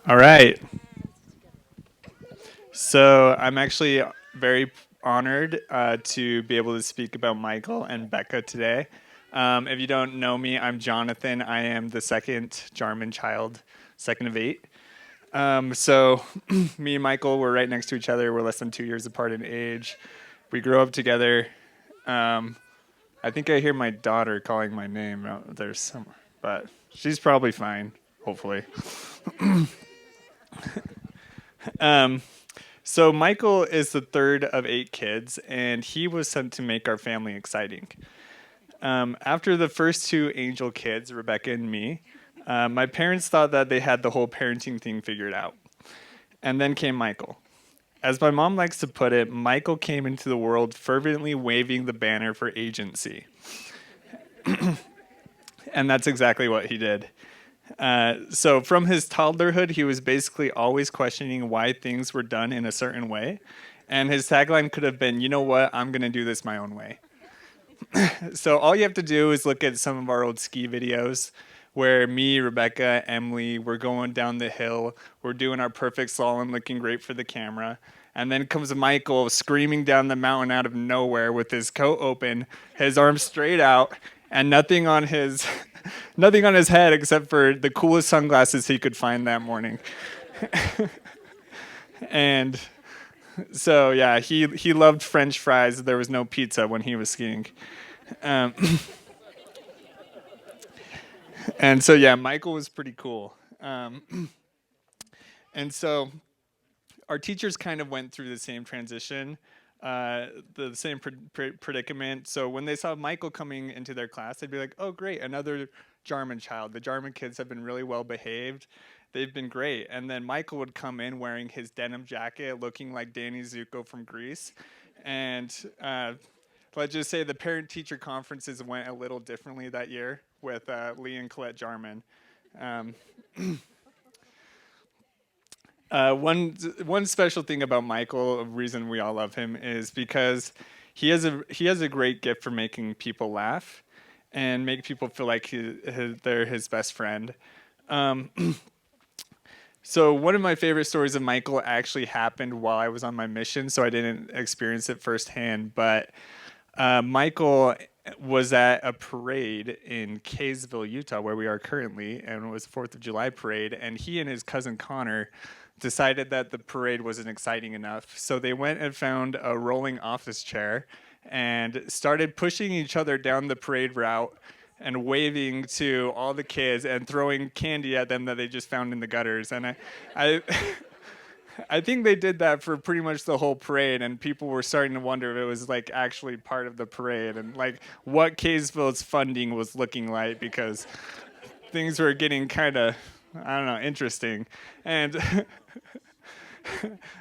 All right. So I'm actually very honored to be able to speak about Michael and Becca today. If you don't know me, I'm Jonathan. I am the second Jarman child, second of eight. So me and Michael were right next to each other. We're less than 2 years apart in age. We grew up together. Um, I think I hear my daughter calling my name out there somewhere, but she's probably fine, hopefully. Um, So Michael is the third of eight kids, and he was sent to make our family exciting. After the first two angel kids, Rebecca and me, my parents thought that they had the whole parenting thing figured out. And then came Michael. As my mom likes to put it, Michael came into the world fervently waving the banner for agency. And that's exactly what he did. So from his toddlerhood, he was basically always questioning why things were done in a certain way. And his tagline could have been, you know what, I'm going to do this my own way. So all you have to do is look at some of our old ski videos where me, Rebecca, Emily, we're going down the hill, we're doing our perfect slalom, looking great for the camera. And then comes Michael screaming down the mountain out of nowhere with his coat open, his arms straight out, and nothing on his nothing on his head except for the coolest sunglasses he could find that morning. And so yeah, he loved French fries. There was no pizza when he was skiing. Um, and so yeah, Michael was pretty cool. And so our teachers kind of went through the same transition, the same predicament. So when they saw Michael coming into their class, they'd be like, "Oh, great, another Jarman child. The Jarman kids have been really well behaved. They've been great." And then Michael would come in wearing his denim jacket, looking like Danny Zuko from Greece, and let's just say the parent-teacher conferences went a little differently that year with Lee and Colette Jarman. Um, one special thing about Michael, a reason we all love him, is because he has a great gift for making people laugh and make people feel like they're his best friend. Um, so one of my favorite stories of Michael actually happened while I was on my mission, so I didn't experience it firsthand. But Michael was at a parade in Kaysville, Utah, where we are currently, and it was the Fourth of July parade. And he and his cousin Connor decided that the parade wasn't exciting enough, so they went and found a rolling office chair and started pushing each other down the parade route and waving to all the kids and throwing candy at them that they just found in the gutters. And I I think they did that for pretty much the whole parade, and people were starting to wonder if it was like actually part of the parade and like what Kaysville's funding was looking like because things were getting kind of, I don't know, interesting. And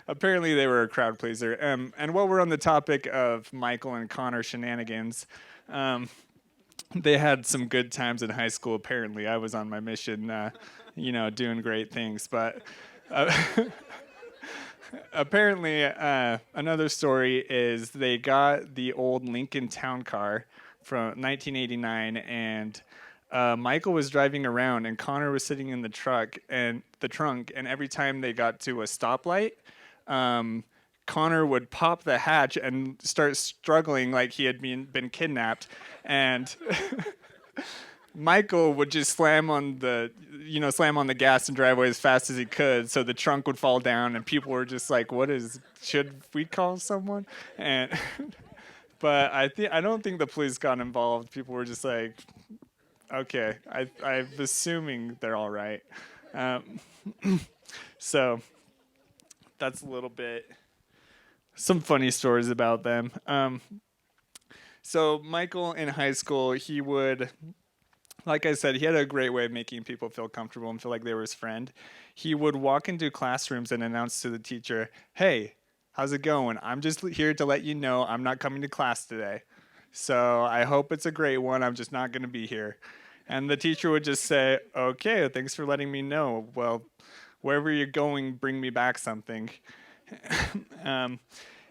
apparently they were a crowd pleaser. And while we're on the topic of Michael and Connor shenanigans, um, they had some good times in high school. Apparently, I was on my mission, doing great things, but. Uh, Apparently, another story is they got the old Lincoln Town Car from 1989, and Michael was driving around, and Connor was sitting in the trunk, and every time they got to a stoplight, um, Connor would pop the hatch and start struggling like he had been kidnapped, and Michael would just slam on the gas and drive away as fast as he could, so the trunk would fall down, and people were just like, Should we call someone?" And but I don't think the police got involved. People were just like, "Okay, I'm assuming they're all right." Um, so that's a little bit some funny stories about them. So Michael in high school, he would, like I said, he had a great way of making people feel comfortable and feel like they were his friend. He would walk into classrooms and announce to the teacher, "Hey, how's it going? I'm just here to let you know I'm not coming to class today. So I hope it's a great one. I'm just not going to be here." And the teacher would just say, "Okay, thanks for letting me know. Well, wherever you're going, bring me back something." um,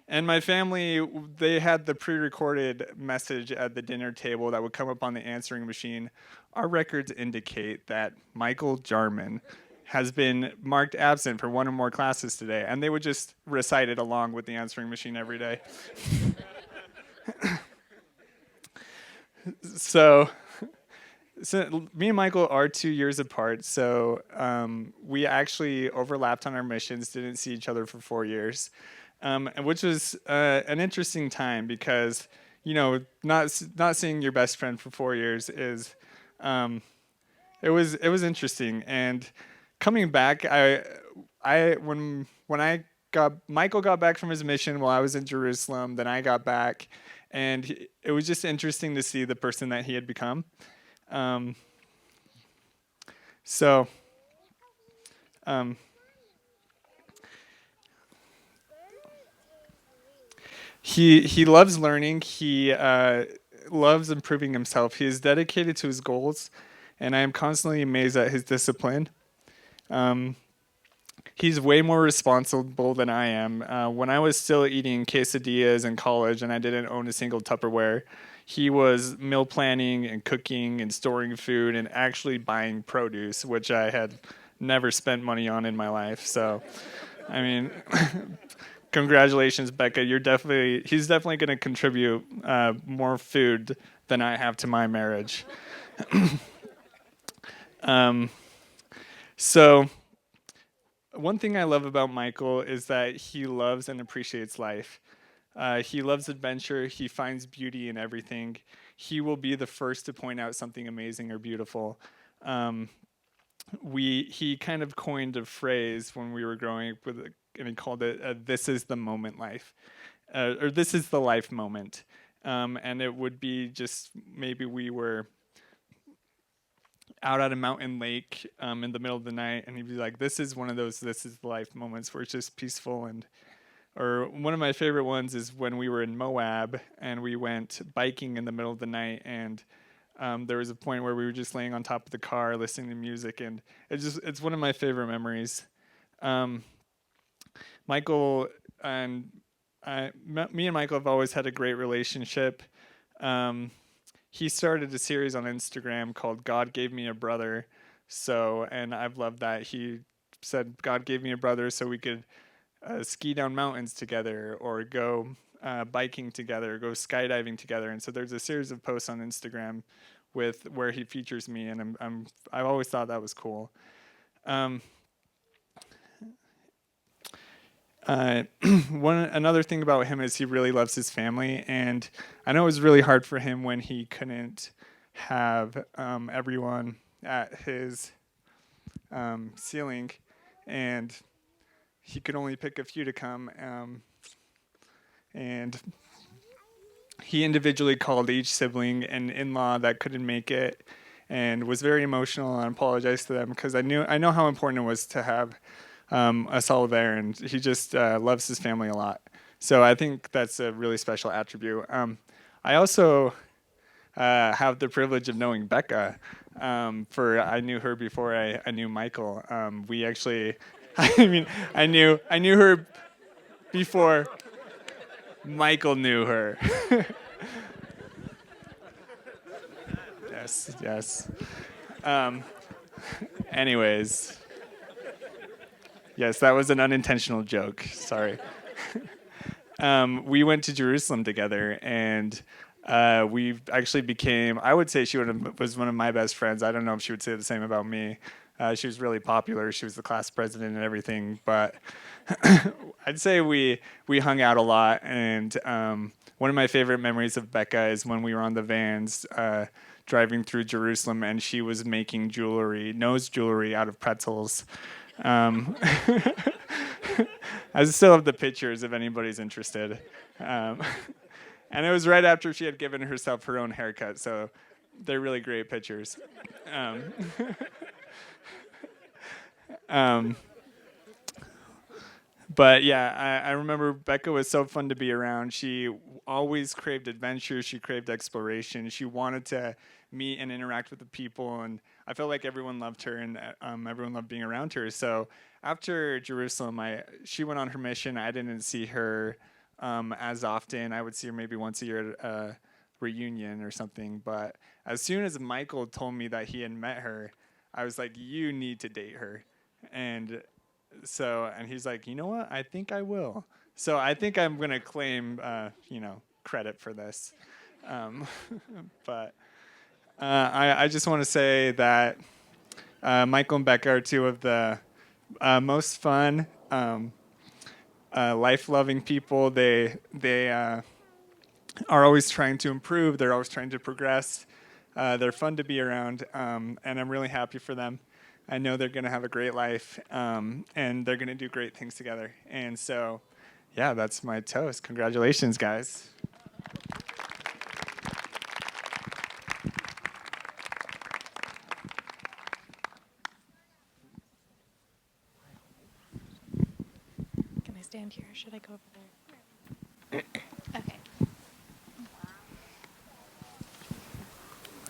and my family, they had the pre recorded message at the dinner table that would come up on the answering machine. Our records indicate that Michael Jarman has been marked absent for one or more classes today, and they would just recite it along with the answering machine every day. So, so me and Michael are 2 years apart. So we actually overlapped on our missions, didn't see each other for 4 years, which was an interesting time because not seeing your best friend for 4 years is um, it was interesting. And coming back, I when I got Michael got back from his mission while I was in Jerusalem, then I got back, and it was just interesting to see the person that he had become. Um, so um, he loves learning. He loves improving himself. He is dedicated to his goals, and I am constantly amazed at his discipline. Um, he's way more responsible than I am. When I was still eating quesadillas in college and I didn't own a single Tupperware, he was meal planning and cooking and storing food and actually buying produce, which I had never spent money on in my life. So, I mean, congratulations, Becca. He's definitely going to contribute more food than I have to my marriage. Um, so, one thing I love about Michael is that he loves and appreciates life. He loves adventure. He finds beauty in everything. He will be the first to point out something amazing or beautiful. Um, he kind of coined a phrase when we were growing up and he called it "This is the moment life," or "This is the life moment." And it would be just maybe we were out at a mountain lake in the middle of the night, and he'd be like, "This is one of those this is the life moments where it's just peaceful." And or one of my favorite ones is when we were in Moab and we went biking in the middle of the night, and there was a point where we were just laying on top of the car listening to music, and it's one of my favorite memories. Um, Michael and me and Michael have always had a great relationship. Um, he started a series on Instagram called "God Gave Me a Brother," and I've loved that. He said God gave me a brother so we could ski down mountains together or go biking together, go skydiving together. And so there's a series of posts on Instagram with where he features me, and I've always thought that was cool. Um, uh, one another thing about him is he really loves his family, and I know it was really hard for him when he couldn't have everyone at his ceiling, and he could only pick a few to come. And he individually called each sibling an in-law that couldn't make it, and was very emotional and apologized to them because I know how important it was to have us all there, and he just loves his family a lot. So I think that's a really special attribute. I also have the privilege of knowing Becca. For I knew her before I knew Michael. We actually, I knew her before Michael knew her. Yes, yes. Um, anyways, yes, that was an unintentional joke. Sorry. We went to Jerusalem together, and we actually became. I would say was one of my best friends. I don't know if she would say the same about me. She was really popular. She was the class president and everything. But I'd say we hung out a lot. And one of my favorite memories of Becca is when we were on the vans driving through Jerusalem, and she was making nose jewelry out of pretzels. Um, I still have the pictures if anybody's interested. Um, and it was right after she had given herself her own haircut, so they're really great pictures. Um, um, but yeah, I remember Becca was so fun to be around. She always craved adventure. She craved exploration. She wanted to meet and interact with the people, and I felt like everyone loved her, and everyone loved being around her. So after Jerusalem, she went on her mission. I didn't see her as often. I would see her maybe once a year at a reunion or something. But as soon as Michael told me that he had met her, I was like, "You need to date her." And and he's like, you know what? I think I will. So I think I'm gonna claim, credit for this. Um, but I just want to say that Michael and Becca are two of the most fun, life-loving people. They are always trying to improve. They're always trying to progress. They're fun to be around, and I'm really happy for them. I know they're going to have a great life, and they're going to do great things together. And so, yeah, that's my toast. Congratulations, guys. Can I stand here or should I go over there? Okay.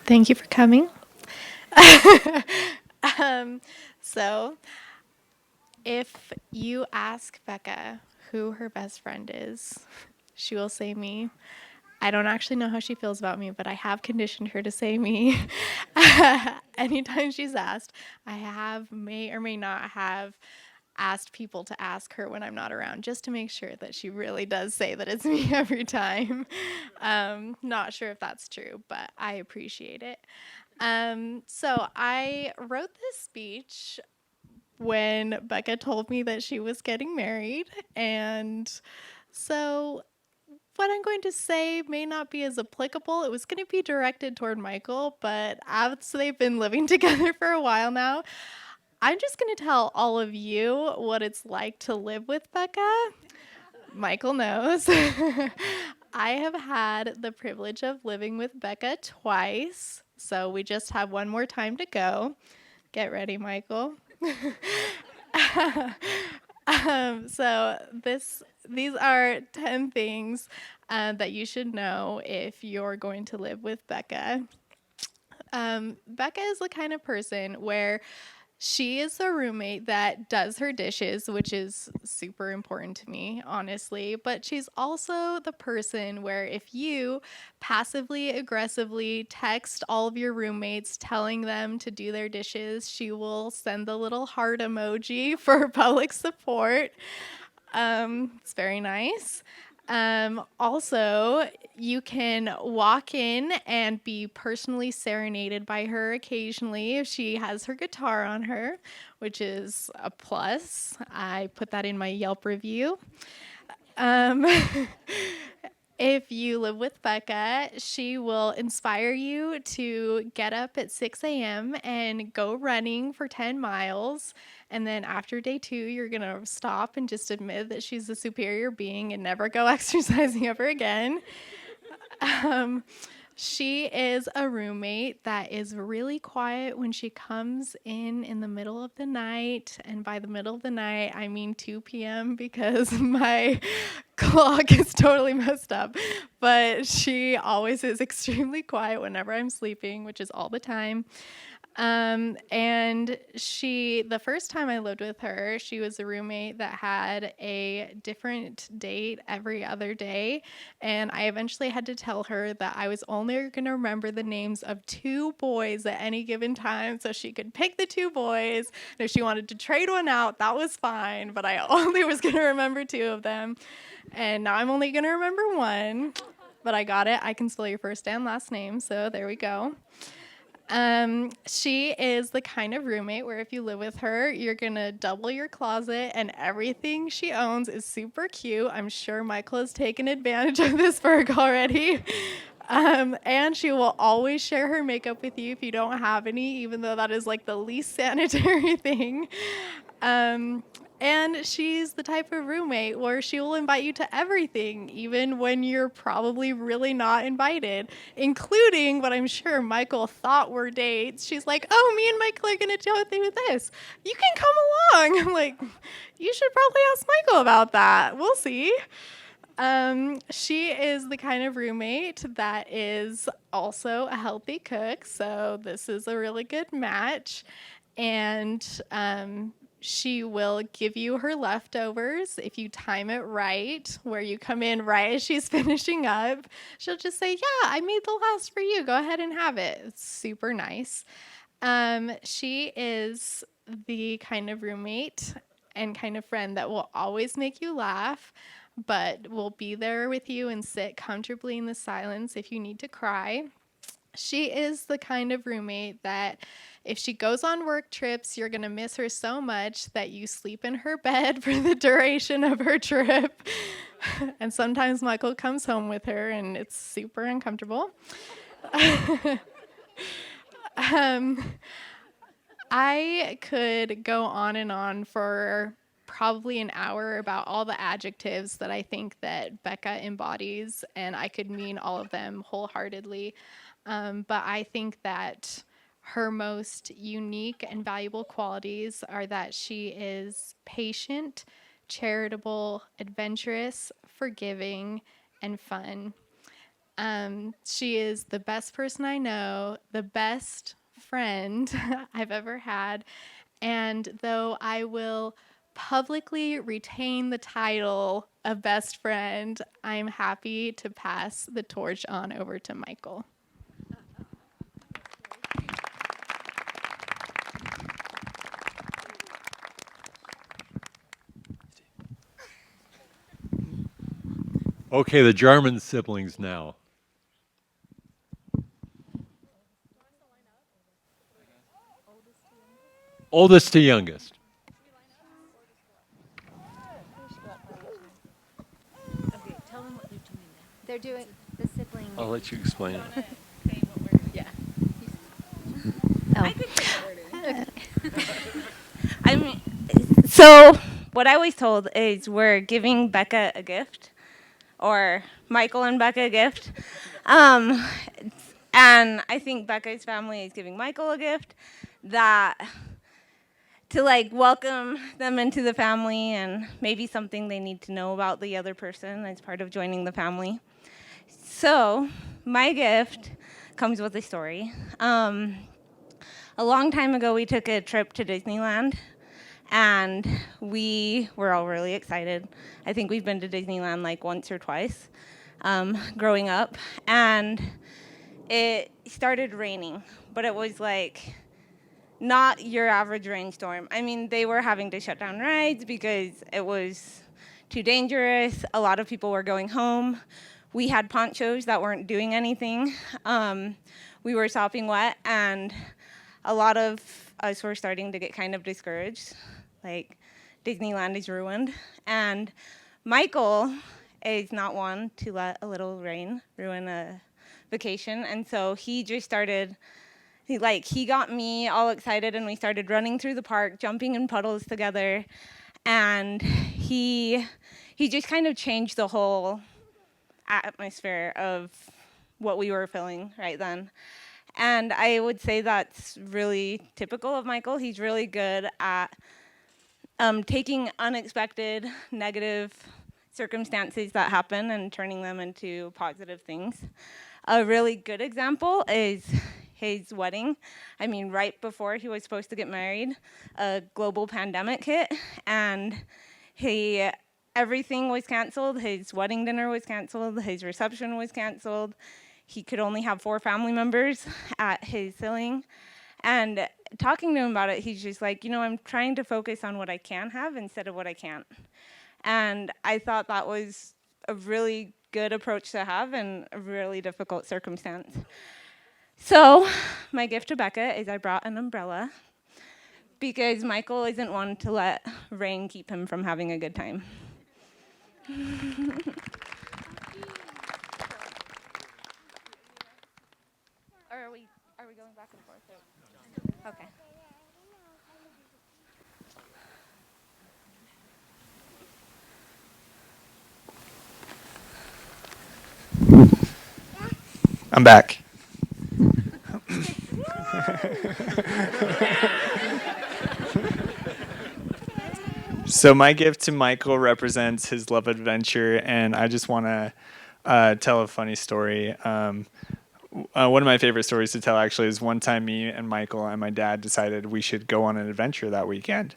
Thank you for coming. um, so, if you ask Becca who her best friend is, she will say me. I don't actually know how she feels about me, but I have conditioned her to say me. Anytime she's asked, may or may not have asked people to ask her when I'm not around, just to make sure that she really does say that it's me every time. Not sure if that's true, but I appreciate it. So I wrote this speech when Becca told me that she was getting married. And so what I'm going to say may not be as applicable. It was going to be directed toward Michael, but as they've been living together for a while now, I'm just going to tell all of you what it's like to live with Becca. Michael knows. I have had the privilege of living with Becca twice, so we just have one more time to go. Get ready, Michael. These are 10 things that you should know if you're going to live with Becca. Becca is the kind of person where she is the roommate that does her dishes, which is super important to me, honestly. But she's also the person where if you passively aggressively text all of your roommates telling them to do their dishes, she will send the little heart emoji for public support. It's very nice. Also, you can walk in and be personally serenaded by her occasionally if she has her guitar on her, which is a plus. I put that in my Yelp review. Um, If you live with Becca, she will inspire you to get up at 6 a.m. and go running for 10 miles. And then after day 2, you're going to stop and just admit that she's a superior being and never go exercising ever again. Um, she is a roommate that is really quiet when she comes in the middle of the night. And by the middle of the night, I mean 2 p.m. because my clock is totally messed up. But she always is extremely quiet whenever I'm sleeping, which is all the time. And the first time I lived with her, she was a roommate that had a different date every other day. And I eventually had to tell her that I was only going to remember the names of 2 boys at any given time so she could pick the 2 boys. And if she wanted to trade one out, that was fine. But I only was going to remember 2 of them. And now I'm only going to remember 1. But I got it. I can spell your first and last name. So there we go. She is the kind of roommate where if you live with her, you're gonna double your closet and everything she owns is super cute. I'm sure Michael has taken advantage of this work already. And she will always share her makeup with you if you don't have any, even though that is like the least sanitary thing. And she's the type of roommate where she will invite you to everything, even when you're probably really not invited, including what I'm sure Michael thought were dates. She's like, oh, me and Michael are going to do this. You can come along. I'm like, you should probably ask Michael about that. We'll see. She is the kind of roommate that is also a healthy cook, so this is a really good match. And she will give you her leftovers if you time it right, where you come in right as she's finishing up. She'll just say, yeah, I made the last for you. Go ahead and have it. It's super nice. She is the kind of roommate and kind of friend that will always make you laugh, but will be there with you and sit comfortably in the silence if you need to cry. She is the kind of roommate that if she goes on work trips, you're going to miss her so much that you sleep in her bed for the duration of her trip. And sometimes Michael comes home with her and it's super uncomfortable. um, I could go on and on for probably an hour about all the adjectives that I think that Becca embodies, and I could mean all of them wholeheartedly. But I think that her most unique and valuable qualities are that she is patient, charitable, adventurous, forgiving, and fun. She is the best person I know, the best friend I've ever had. And though I will publicly retain the title of best friend, I'm happy to pass the torch on over to Michael. Okay, the German siblings now. Oldest to youngest. Okay, tell them what they're doing now. They're doing the sibling. I'll let you explain it. Yeah. Oh. I mean, so what I was told is we're giving Becca a gift, or Michael and Becca a gift. Um, and I think Becca's family is giving Michael a gift that to like welcome them into the family and maybe something they need to know about the other person as part of joining the family. So my gift comes with a story. A long time ago, we took a trip to Disneyland, and we were all really excited. I think we've been to Disneyland like once or twice growing up, and it started raining, but it was like not your average rainstorm. I mean, they were having to shut down rides because it was too dangerous. A lot of people were going home. We had ponchos that weren't doing anything. We were sopping wet, and a lot of us were starting to get kind of discouraged. Like, Disneyland is ruined. And Michael is not one to let a little rain ruin a vacation. And so he just started, he got me all excited, and we started running through the park, jumping in puddles together. And he just kind of changed the whole atmosphere of what we were feeling right then. And I would say that's really typical of Michael. He's really good at taking unexpected, negative circumstances that happen and turning them into positive things. A really good example is his wedding. I mean, right before he was supposed to get married, a global pandemic hit, and everything was canceled. His wedding dinner was canceled. His reception was canceled. He could only have 4 family members at his ceiling. And talking to him about it, he's just like, I'm trying to focus on what I can have instead of what I can't. And I thought that was a really good approach to have in a really difficult circumstance. So my gift to Becca is I brought an umbrella because Michael isn't one to let rain keep him from having a good time. Or are we going back and forth? Okay. I'm back. So my gift to Michael represents his love adventure, and I just want to tell a funny story. One of my favorite stories to tell actually is one time me and Michael and my dad decided we should go on an adventure that weekend,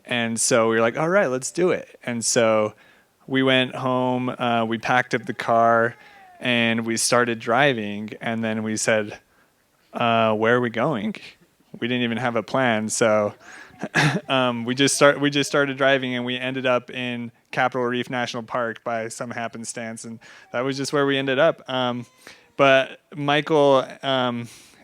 and so we were like, "All right, let's do it." And so we went home, we packed up the car, and we started driving. And then we said, "Where are we going?" we didn't even have a plan. So we just started driving, and we ended up in Capitol Reef National Park by some happenstance, and that was just where we ended up. But Michael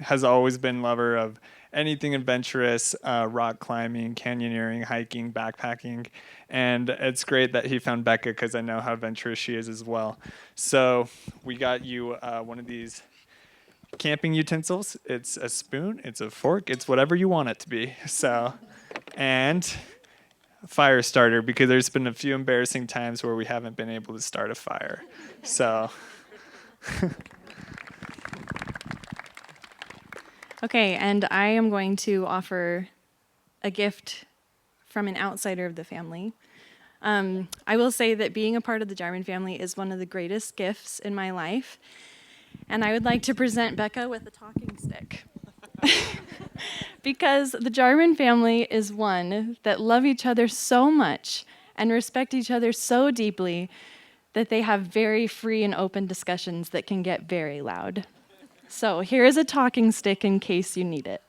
has always been lover of anything adventurous, rock climbing, canyoneering, hiking, backpacking, and it's great that he found Becca because I know how adventurous she is as well. So we got you one of these camping utensils. It's a spoon, it's a fork, it's whatever you want it to be. So, and fire starter because there's been a few embarrassing times where we haven't been able to start a fire. So, Okay, and I am going to offer a gift from an outsider of the family. I will say that being a part of the Jarman family is one of the greatest gifts in my life, and I would like to present Becca with a talking stick. Because the Jarman family is one that love each other so much and respect each other so deeply that they have very free and open discussions that can get very loud. So here is a talking stick in case you need it.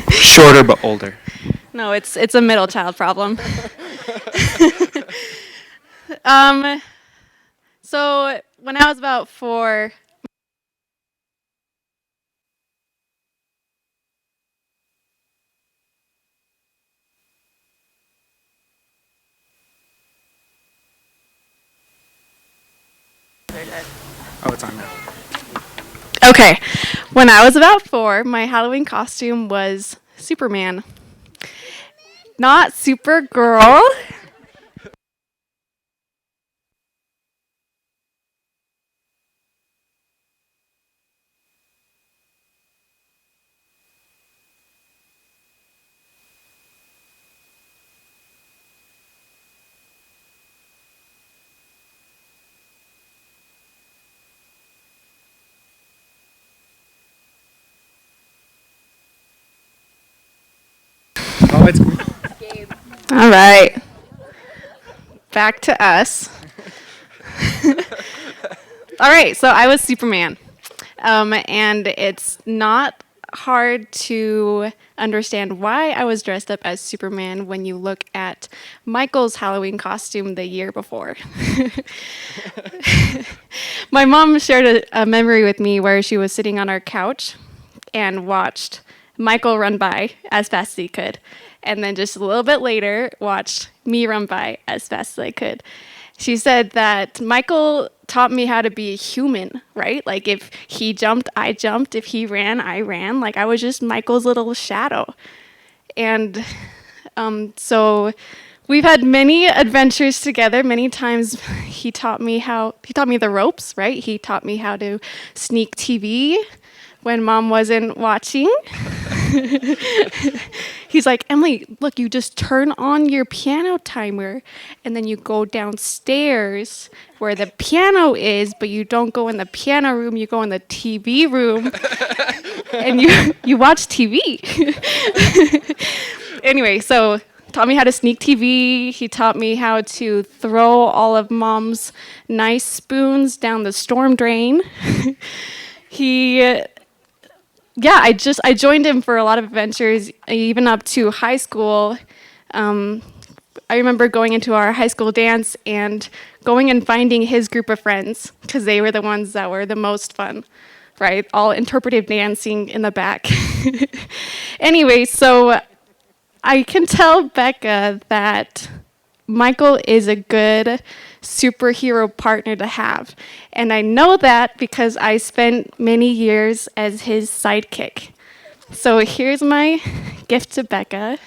Shorter but older. No, it's a middle child problem. um, so when I was about 4, Oh, it's on now. okay, when I was about 4, my Halloween costume was Superman, not Supergirl. Oh, it's All right, back to us. All right, so I was Superman. And it's not hard to understand why I was dressed up as Superman when you look at Michael's Halloween costume the year before. My mom shared a memory with me where she was sitting on our couch and watched Michael run by as fast as he could. And then just a little bit later, watched me run by as fast as I could. She said that Michael taught me how to be a human, right? Like if he jumped, I jumped. If he ran, I ran. Like I was just Michael's little shadow. And so we've had many adventures together. Many times he taught me the ropes, right? He taught me how to sneak TV when mom wasn't watching. He's like, Emily, look, you just turn on your piano timer and then you go downstairs where the piano is, but you don't go in the piano room, you go in the TV room and you watch TV. Anyway, so taught me how to sneak TV. He taught me how to throw all of mom's nice spoons down the storm drain. I joined him for a lot of adventures, even up to high school. I remember going into our high school dance and going and finding his group of friends because they were the ones that were the most fun, right? All interpretive dancing in the back. Anyway, so I can tell Becca that Michael is a good superhero partner to have. And I know that because I spent many years as his sidekick. So here's my gift to Becca.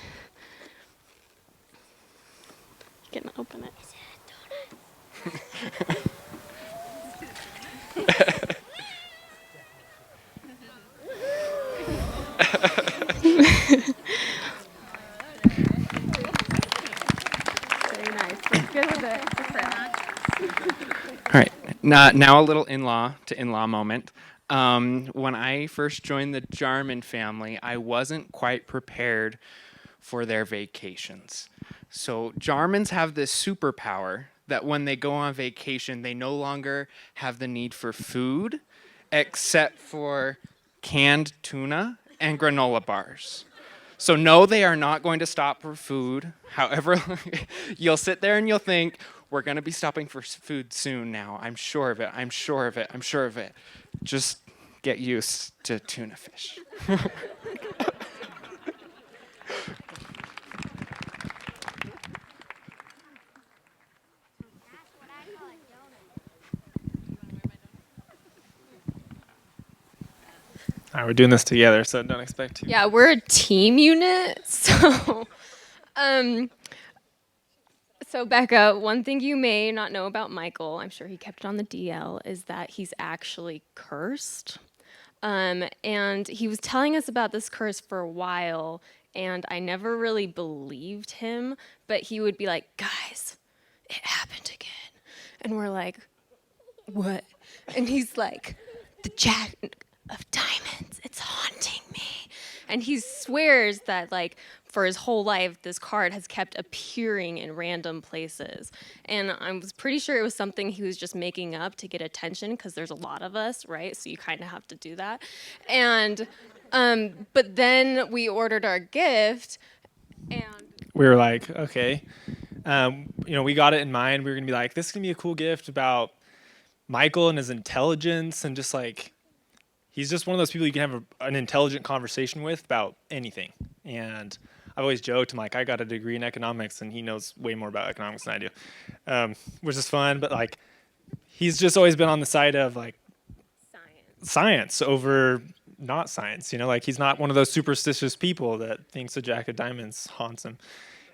You can open it. Very nice. Let's go with it. all right. Now a little in-law to in-law moment. When I first joined the Jarman family, I wasn't quite prepared for their vacations. So Jarmans have this superpower that when they go on vacation, they no longer have the need for food except for canned tuna and granola bars. So no, they are not going to stop for food. However, you'll sit there and you'll think, we're going to be stopping for food soon now. I'm sure of it. I'm sure of it. I'm sure of it. Just get used to tuna fish. All right, we're doing this together, so don't expect to. Yeah, we're a team unit. Um, so Becca, one thing you may not know about Michael, I'm sure he kept it on the DL, is that he's actually cursed. And he was telling us about this curse for a while, and I never really believed him, but he would be like, guys, it happened again. And we're like, what? And he's like, the Jack of Diamonds, it's haunting me. And he swears that, like, for his whole life, this card has kept appearing in random places. And I was pretty sure it was something he was just making up to get attention, because there's a lot of us, right? So you kind of have to do that. And, but then we ordered our gift, and We were like, okay, we got it in mind. We were gonna be like, this is gonna be a cool gift about Michael and his intelligence, and just like, he's just one of those people you can have an intelligent conversation with about anything. And I've always joked, I'm like, I got a degree in economics, and he knows way more about economics than I do, which is fun. But like, he's just always been on the side of like science over not science. Like, he's not one of those superstitious people that thinks a Jack of Diamonds haunts him.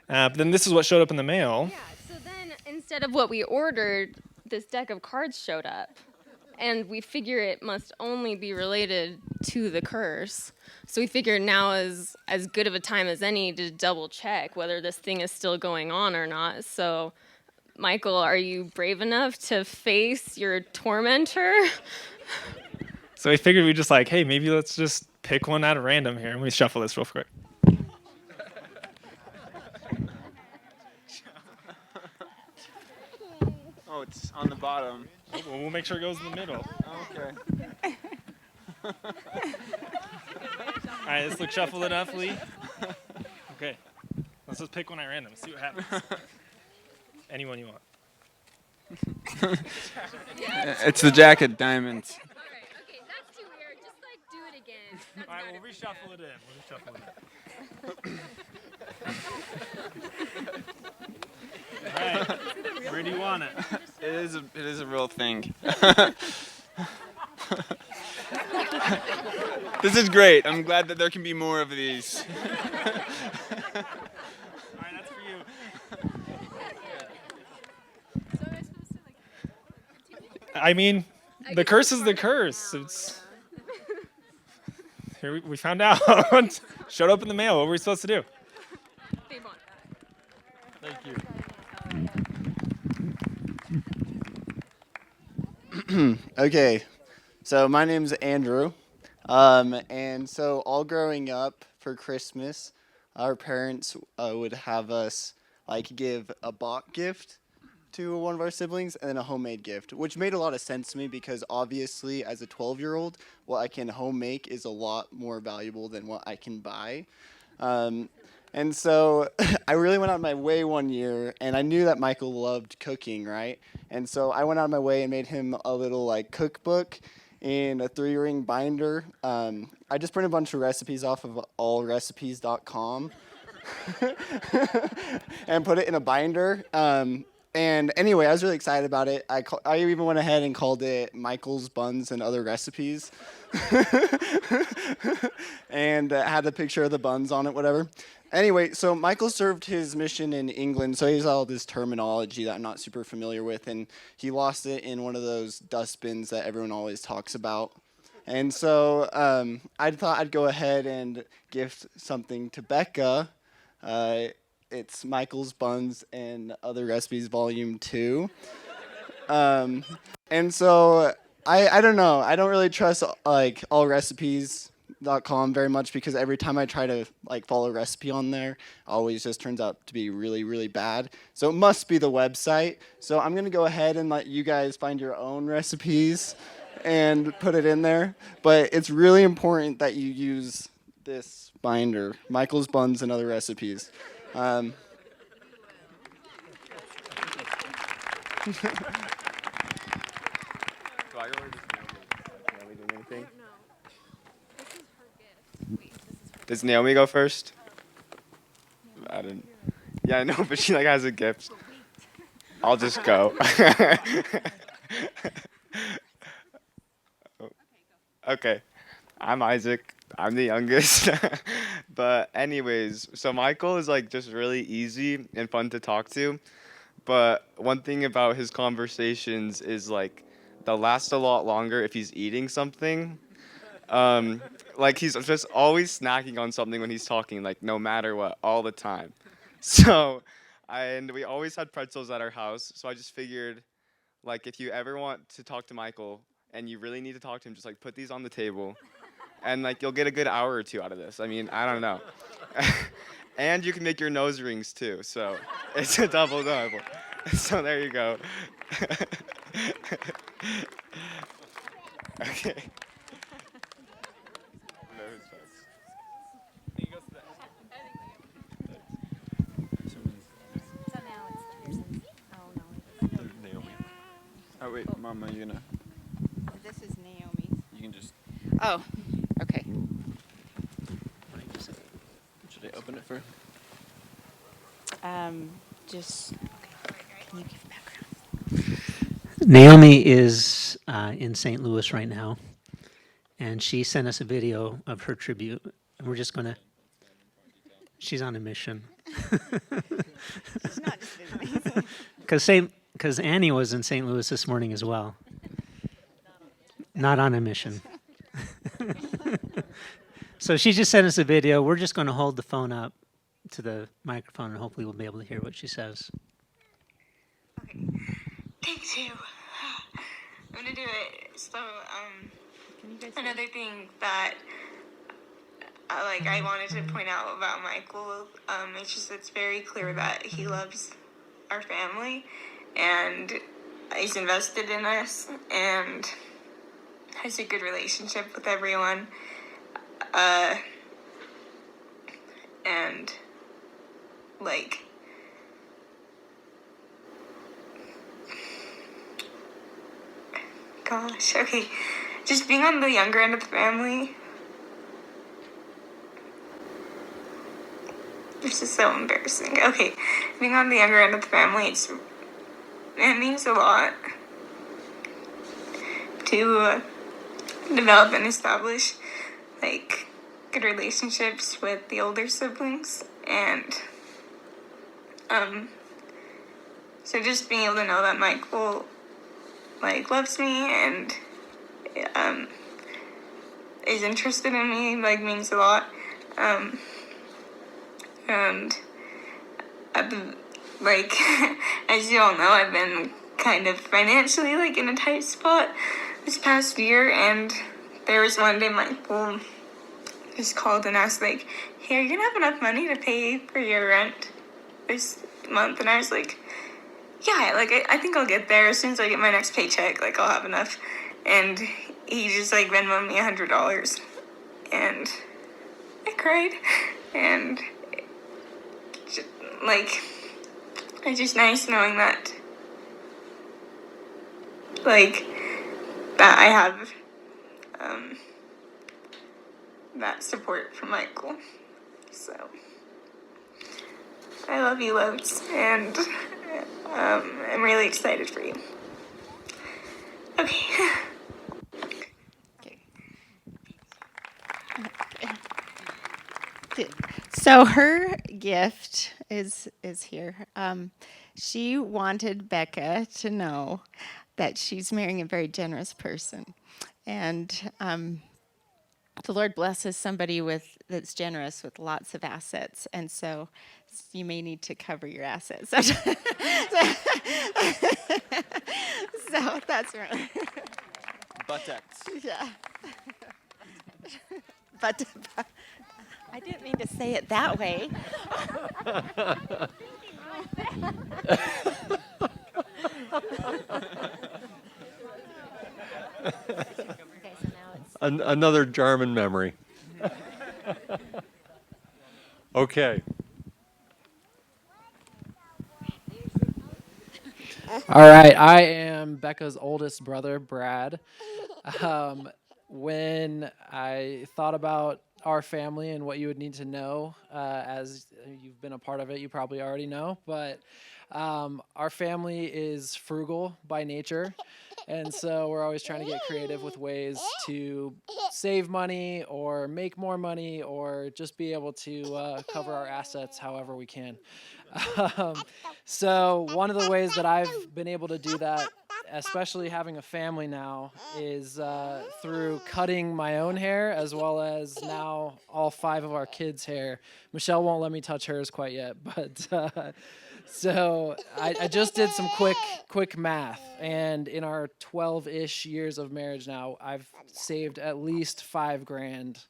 But then this is what showed up in the mail. yeah, so then instead of what we ordered, this deck of cards showed up. And we figure it must only be related to the curse. So we figure now is as good of a time as any to double check whether this thing is still going on or not. So, Michael, are you brave enough to face your tormentor? So we figured we'd just like, hey, maybe let's just pick one out of random here. And we shuffle this real quick. Oh, it's on the bottom. Well, we'll make sure it goes in the middle. Okay. All right, let's look shuffled enough, Lee. Okay, let's just pick one at random. See what happens. Anyone you want. It's the Jack of Diamonds. All right, okay, that's too weird. Just like do it again. All right, we'll reshuffle it in. All right, where do you want it? It is a real thing. This is great. I'm glad that there can be more of these. All right, that's for you. I mean, the curse is the curse. It's here we found out. Showed up in the mail. What were we supposed to do? Thank you. Okay, so my name's Andrew, and so all growing up for Christmas, our parents would have us like give a bought gift to one of our siblings and then a homemade gift, which made a lot of sense to me because obviously as a 12-year-old, what I can home make is a lot more valuable than what I can buy. And so I really went out of my way one year, and I knew that Michael loved cooking, right? And so I went out of my way and made him a little like cookbook in a 3-ring binder. I just printed a bunch of recipes off of allrecipes.com and put it in a binder. And anyway, I was really excited about it. I even went ahead and called it Michael's Buns and Other Recipes. And had a picture of the buns on it, whatever. Anyway, so Michael served his mission in England, so he has all this terminology that I'm not super familiar with, and he lost it in one of those dustbins that everyone always talks about. And so I thought I'd go ahead and gift something to Becca. It's Michael's Buns and Other Recipes Volume 2. And so I don't know. I don't really trust like allrecipes.com very much because every time I try to like follow a recipe on there, it always just turns out to be really, really bad. So it must be the website. So I'm gonna go ahead and let you guys find your own recipes and put it in there. But it's really important that you use this binder, Michael's Buns and Other Recipes. Um, Does Naomi go first? I didn't. Yeah, I know, but she like has a gift. I'll just go. Okay. I'm Isaac. I'm the youngest. But anyways, so Michael is like just really easy and fun to talk to. But one thing about his conversations is like they'll last a lot longer if he's eating something. Um, like he's just always snacking on something when he's talking, like no matter what, all the time. So, and we always had pretzels at our house. So I just figured, like, if you ever want to talk to Michael and you really need to talk to him, just like put these on the table, and like you'll get a good hour or two out of this. I mean, I don't know. And you can make your nose rings too. So it's a double double. So there you go. Okay. Oh wait, Mama, you gonna? This is Naomi. You can just. Oh, okay. Should I open it for? Just. Can you give background? Naomi is in St. Louis right now, and she sent us a video of her tribute. And we're just gonna. She's on a mission. She's not just visiting. Because Annie was in St. Louis this morning as well. Not on a mission. So she just sent us a video. We're just going to hold the phone up to the microphone, and hopefully we'll be able to hear what she says. Okay. Take two. I'm gonna do it. So, another thing that I wanted to point out about Michael, it's just it's very clear that he loves our family, and he's invested in us, and has a good relationship with everyone, and like. Gosh, okay. Just being on the younger end of the family. This is so embarrassing. Okay, being on the younger end of the family, it means a lot to develop and establish, like, good relationships with the older siblings, and, so just being able to know that Michael loves me and is interested in me means a lot. And as you all know, I've been kind of financially in a tight spot this past year, and there was one day Michael just called and asked hey, are you gonna have enough money to pay for your rent this month? And I was like, yeah, I think I'll get there as soon as I get my next paycheck. I'll have enough. And he just Venmoed me $100, and I cried. And it's just nice knowing that that I have that support from Michael. So I love you loads, and I'm really excited for you. Okay. So her gift is here. She wanted Becca to know that she's marrying a very generous person, and the Lord blesses somebody with that's generous with lots of assets, and so you may need to cover your assets. So that's right. Buttocks. Yeah. But I didn't mean to say it that way. Another Jarman memory. Okay. All right, I am Becca's oldest brother, Brad. When I thought about our family and what you would need to know, as you've been a part of it, you probably already know, but our family is frugal by nature. And so we're always trying to get creative with ways to save money or make more money or just be able to cover our assets however we can. Um, so one of the ways that I've been able to do that, especially having a family now, is through cutting my own hair as well as now all 5 of our kids' hair. Michelle won't let me touch hers quite yet, but so I just did some quick math, and in our 12-ish years of marriage now, I've saved at least $5,000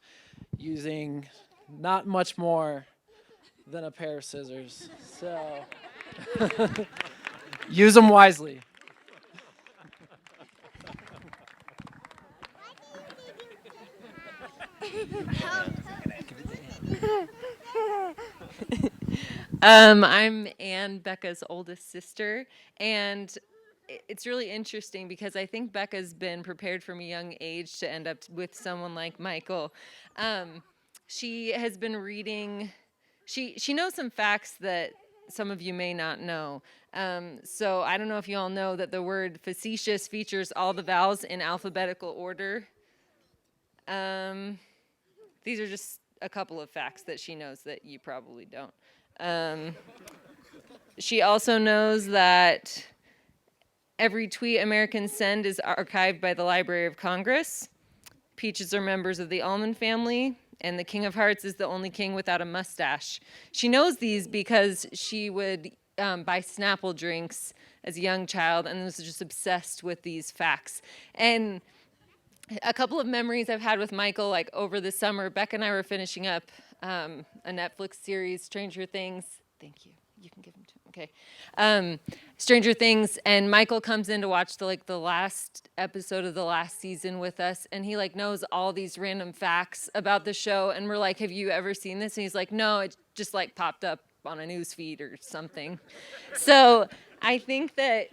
using not much more than a pair of scissors. So use them wisely. I'm Ann, Becca's oldest sister, and it's really interesting because I think Becca's been prepared from a young age to end up with someone like Michael. She has been reading. She knows some facts that some of you may not know. So I don't know if you all know that the word facetious features all the vowels in alphabetical order. These are just a couple of facts that she knows that you probably don't. She also knows that every tweet Americans send is archived by the Library of Congress. Peaches are members of the almond family, and the King of Hearts is the only king without a mustache. She knows these because she would buy Snapple drinks as a young child and was just obsessed with these facts. And a couple of memories I've had with Michael, like over the summer, Becca and I were finishing up a Netflix series, Stranger Things. Thank you. You can give them to him. Okay. Stranger Things, and Michael comes in to watch the last episode of the last season with us, and he knows all these random facts about the show, and we're like, "Have you ever seen this?" And he's like, "No, it just popped up on a news feed or something." So I think that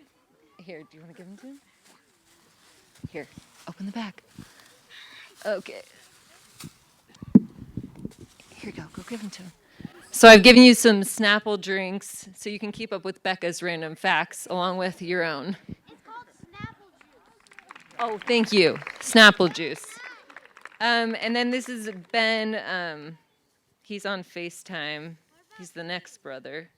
here, do you want to give them to him? Here, open the back. Okay. Here you go. Go give them to him. So I've given you some Snapple drinks so you can keep up with Becca's random facts along with your own. It's called Snapple juice. Oh, thank you. Snapple juice. And then this is Ben. He's on FaceTime. He's the next brother.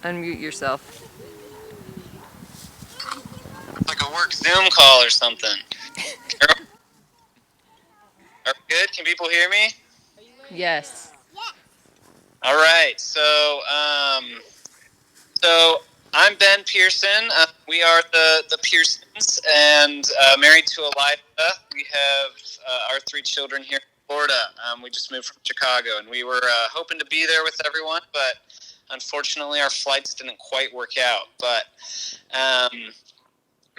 Unmute yourself. Like a work Zoom call or something. Are we good? Can people hear me? Yes. All right. So I'm Ben Pearson. We are the Pearsons, and married to Eliza. We have our 3 children here in Florida. We just moved from Chicago, and we were hoping to be there with everyone, but unfortunately our flights didn't quite work out. But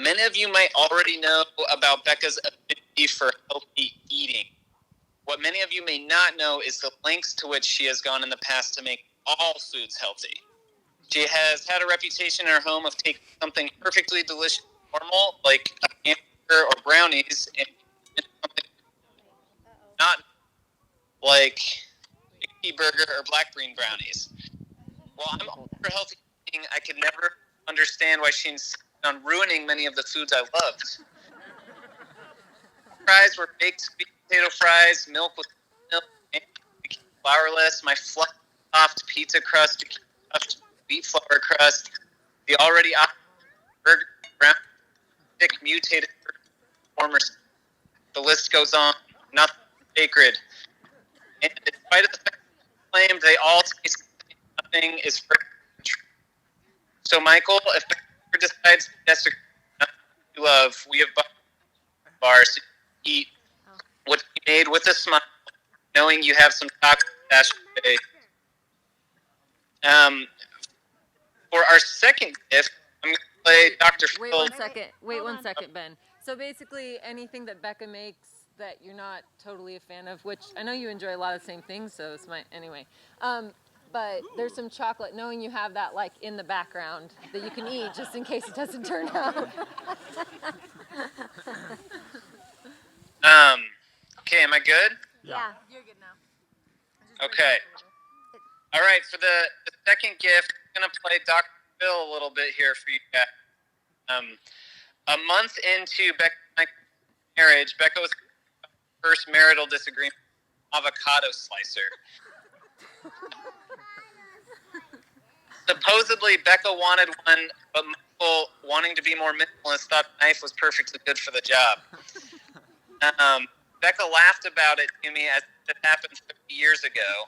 many of you might already know about Becca's affinity for healthy eating. What many of you may not know is the lengths to which she has gone in the past to make all foods healthy. She has had a reputation in her home of taking something perfectly delicious and normal, like a hamburger or brownies, and something not like a burger or black bean brownies. While I'm all for healthy eating, I could never understand why she insisted on ruining many of the foods I loved. Fries were baked sweet potato fries, milk with milk, and flourless. My fluffy, soft pizza crust became stuffed wheat flour crust, the already burger, brown, thick, mutated formers. The list goes on. Nothing sacred. And in spite of the fact claimed they all taste nothing is for true. So, Michael, if Becca decides to desecrate nothing you love, we have bars to eat what you made with a smile, knowing you have some tacos stashed away. For our second gift, I'm going to play Dr. Wait Phil. 1 second. Wait 1 second, Ben. So basically, anything that Becca makes that you're not totally a fan of, which I know you enjoy a lot of the same things, so it's my anyway. But there's some chocolate, knowing you have that like in the background that you can eat just in case it doesn't turn out. Okay, am I good? Yeah. You're good now. Okay. All right, for the second gift, I'm going to play Dr. Phil a little bit here for you guys. A month into Becca's marriage, Becca was first marital disagreement with avocado slicer. Supposedly, Becca wanted one, but Michael, wanting to be more minimalist, thought the knife was perfectly good for the job. Becca laughed about it to me as it happened 30 years ago.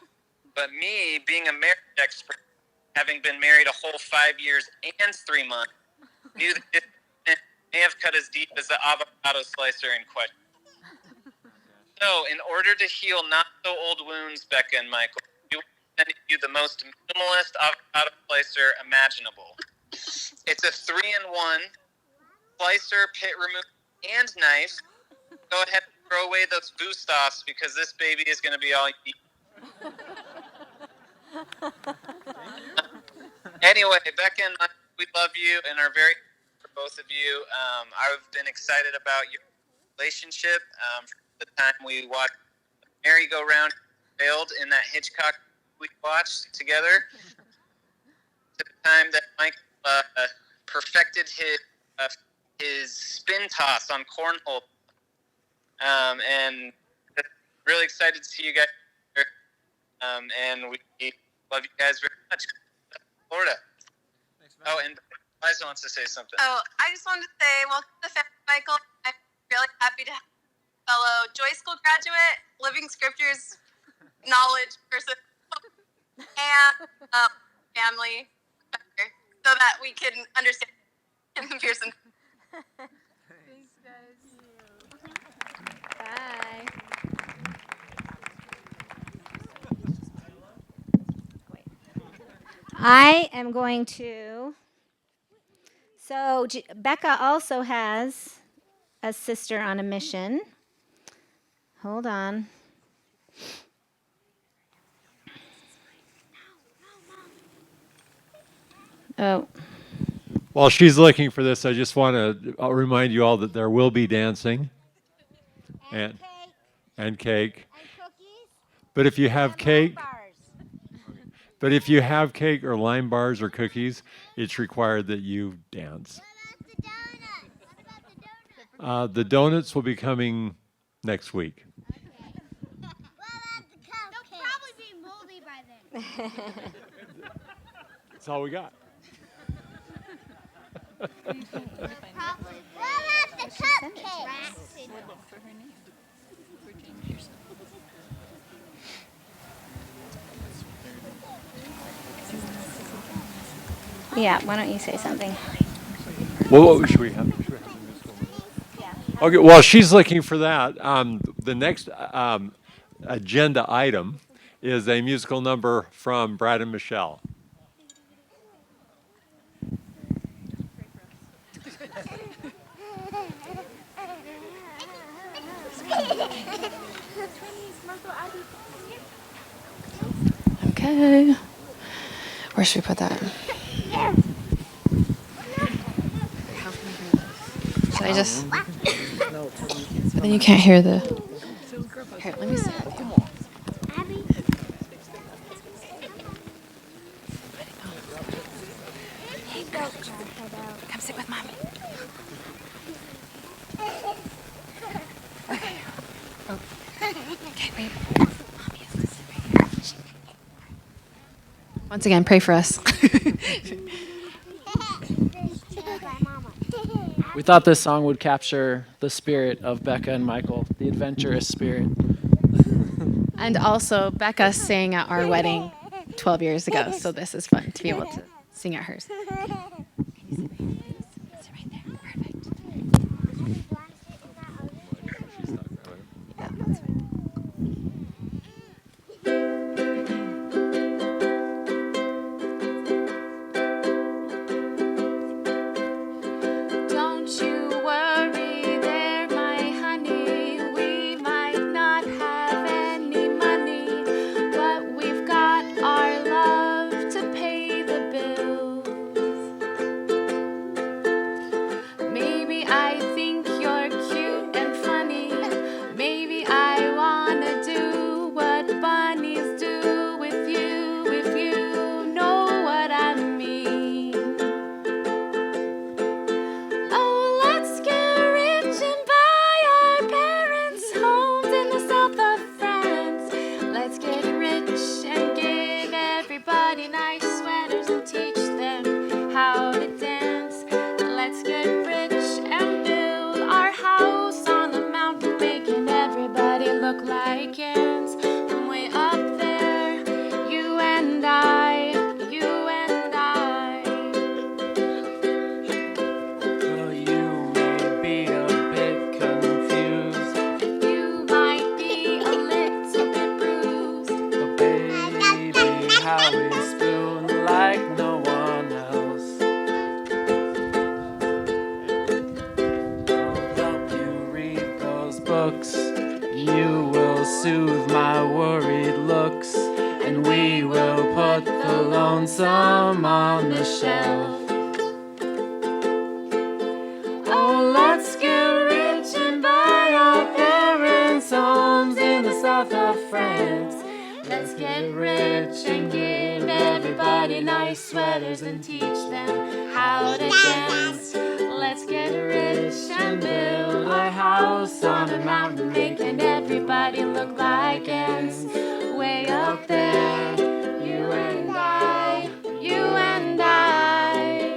But me, being a marriage expert, having been married a whole 5 years and 3 months, knew that this may have cut as deep as the avocado slicer in question. So, in order to heal not-so-old wounds, Becca and Michael, we will send you the most minimalist avocado slicer imaginable. It's a 3-in-1 slicer, pit remover, and knife. Go ahead and throw away those boost-offs because this baby is going to be all you need. Anyway, Becca and I, we love you and are very for both of you. I've been excited about your relationship from the time we watched Merry-Go-Round failed in that Hitchcock we watched together to the time that Mike perfected his spin toss on cornhole. And really excited to see you guys here. And we love you guys very much. Florida. Oh, and Liza wants to say something. Oh, I just wanted to say, welcome to the family, Michael. I'm really happy to have a fellow Joy School graduate, living scriptures knowledge person, and family better, so that we can understand Pearson. Thanks, guys. Bye. I am going to. So, Becca also has a sister on a mission. Hold on. Oh. While she's looking for this, I just want to remind you all that there will be dancing and cake. And cookies. But if you have cake, or lime bars or cookies, it's required that you dance. The donuts will be coming next week. They'll probably be moldy by then. That's all we got. Probably. What about the cupcakes? Yeah, why don't you say something? Well, what should we have? Okay, while she's looking for that, the next agenda item is a musical number from Brad and Michelle. Okay. Where should we put that? Should I just? But then you can't hear the. Here, let me sit with you. Hey, go. Come sit with mommy. Okay. Oh. Okay, wait. Mommy has to sit right here. Once again, pray for us. We thought this song would capture the spirit of Becca and Michael, the adventurous spirit. And also, Becca sang at our wedding 12 years ago, so this is fun to be able to sing at hers. Don't you worry there, my honey. We might not have any money, but we've got our love to pay the bills. Maybe I think you're cute and funny. Maybe I wanna do what bunnies do with you, if you know what I mean. Oh, let's get rich and buy our parents' homes in the south of France. Let's get rich and give everybody nice sweaters and teach them how to dance. Let's get rich and build our house on the mountain, making everybody look like ants. From way up there, you and I, you and I. Well, you may be a bit confused, You might be a little bit bruised. but baby, how we spoon like no one else. I'll help you read those books. You will soothe my worried looks, and we will put the lonesome on the shelf. Oh, let's get rich and buy our parents' homes in the south of France. Let's get rich and give everybody nice sweaters and teach them how to dance. Let's get rich and build our house on a mountain, making everybody look like ants. Way up there, you and I, you and I.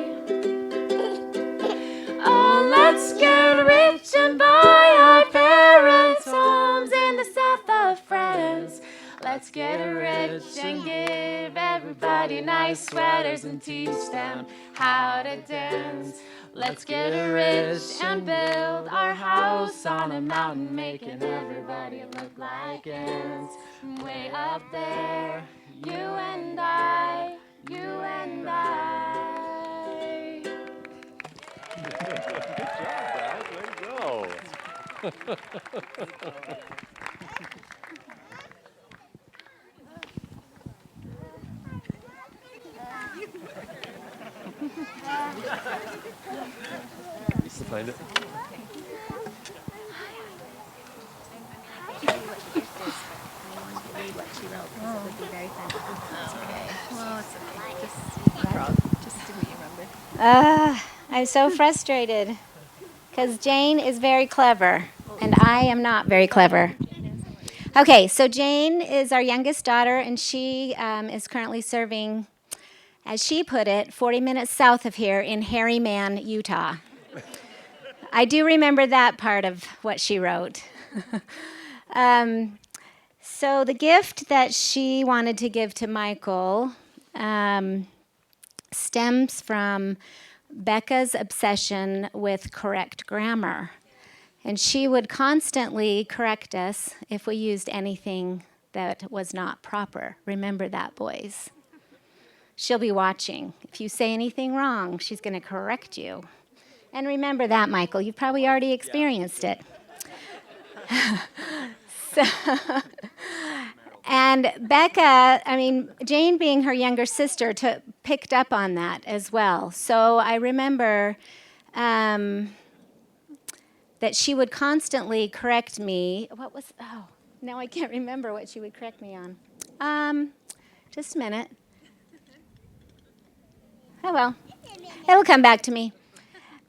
Oh, let's get rich and buy our parents' homes in the south of France. Let's get rich and give everybody nice sweaters and teach them how to dance. Let's get rich and build our house on a mountain, making everybody look like ants. Way up there, you and I, you and I. Good job, Brad. Way to go. Lisa, find it. I'm so frustrated because Jane is very clever and I am not very clever. Okay, so Jane is our youngest daughter, and she is currently serving, as she put it, 40 minutes south of here in Hairy Man, Utah. I do remember that part of what she wrote. So the gift that she wanted to give to Michael stems from Becca's obsession with correct grammar. And she would constantly correct us if we used anything that was not proper. Remember that, boys. She'll be watching. If you say anything wrong, she's going to correct you. And remember that, Michael. You've probably already experienced it. And Becca, Jane being her younger sister, picked up on that as well. So I remember that she would constantly correct me. Now I can't remember what she would correct me on. Just a minute. Oh, well, it'll come back to me.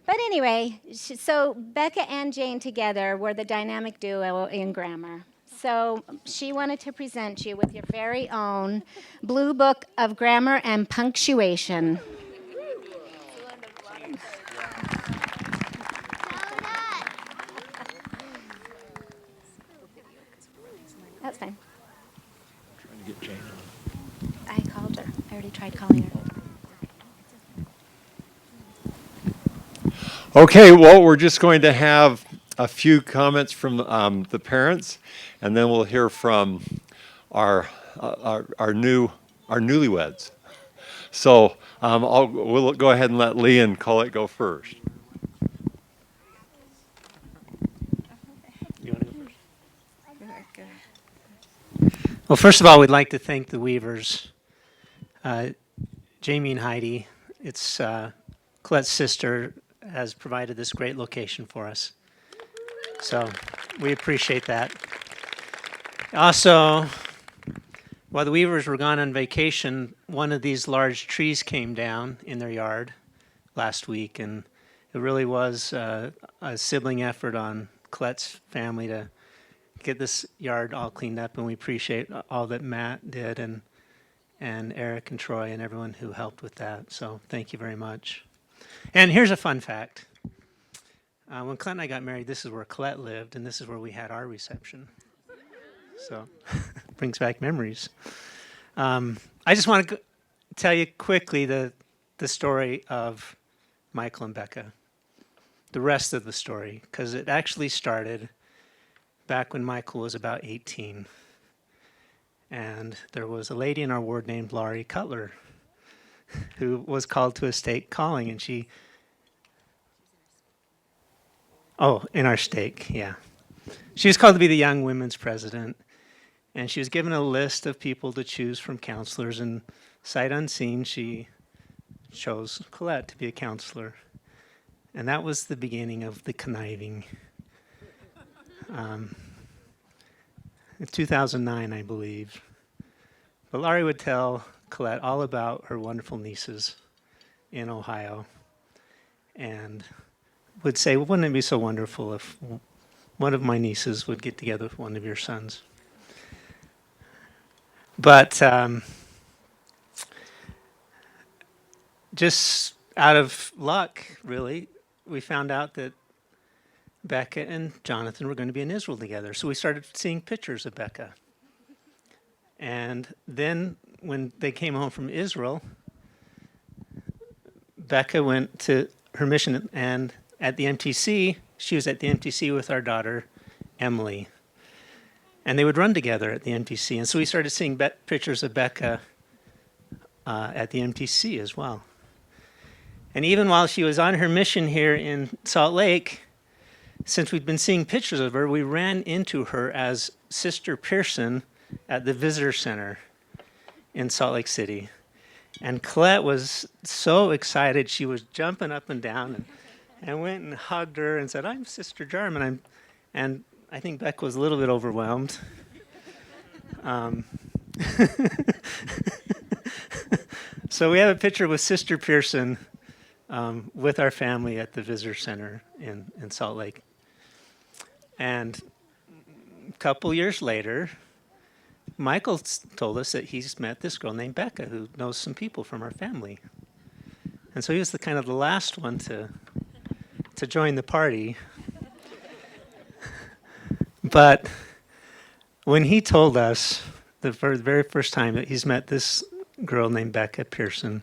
But anyway, so Becca and Jane together were the dynamic duo in grammar. So she wanted to present you with your very own Blue Book of Grammar and Punctuation. That's fine. Trying to get Jane on. I called her. I already tried calling her. Okay, well, we're just going to have a few comments from the parents, and then we'll hear from our newlyweds. So we'll go ahead and let Lee and Colette go first. You want to go first? Well, first of all, we'd like to thank the Weavers, Jamie and Heidi. It's Colette's sister has provided this great location for us. So we appreciate that. Also, while the Weavers were gone on vacation, one of these large trees came down in their yard last week, and it really was a sibling effort on Colette's family to get this yard all cleaned up, and we appreciate all that Matt did and Eric and Troy and everyone who helped with that. So thank you very much. And here's a fun fact. When Colette and I got married, this is where Colette lived, and this is where we had our reception. So brings back memories. I just want to tell you quickly the story of Michael and Becca, the rest of the story, because it actually started back when Michael was about 18. And there was a lady in our ward named Laurie Cutler who was called to a stake calling, and she... Oh, in our stake, yeah. She was called to be the Young Women's President, and she was given a list of people to choose from counselors, and sight unseen, she chose Colette to be a counselor. And that was the beginning of the conniving. In 2009, I believe. But Laurie would tell Colette all about her wonderful nieces in Ohio, and would say, well, wouldn't it be so wonderful if one of my nieces would get together with one of your sons? But just out of luck, really, we found out that Becca and Jonathan were going to be in Israel together. So we started seeing pictures of Becca. And then when they came home from Israel, Becca went to her mission, and at the MTC, she was at the MTC with our daughter, Emily. And they would run together at the MTC. And so we started seeing pictures of Becca at the MTC as well. And even while she was on her mission here in Salt Lake, since we'd been seeing pictures of her, we ran into her as Sister Pearson at the Visitor Center in Salt Lake City. And Colette was so excited, she was jumping up and down and went and hugged her and said, I'm Sister Jarman. And I think Beck was a little bit overwhelmed. So we have a picture with Sister Pearson with our family at the Visitor Center in Salt Lake. And a couple years later, Michael told us that he's met this girl named Becca who knows some people from our family. And so he was the kind of the last one to join the party. But when he told us the very first time that he's met this girl named Becca Pearson,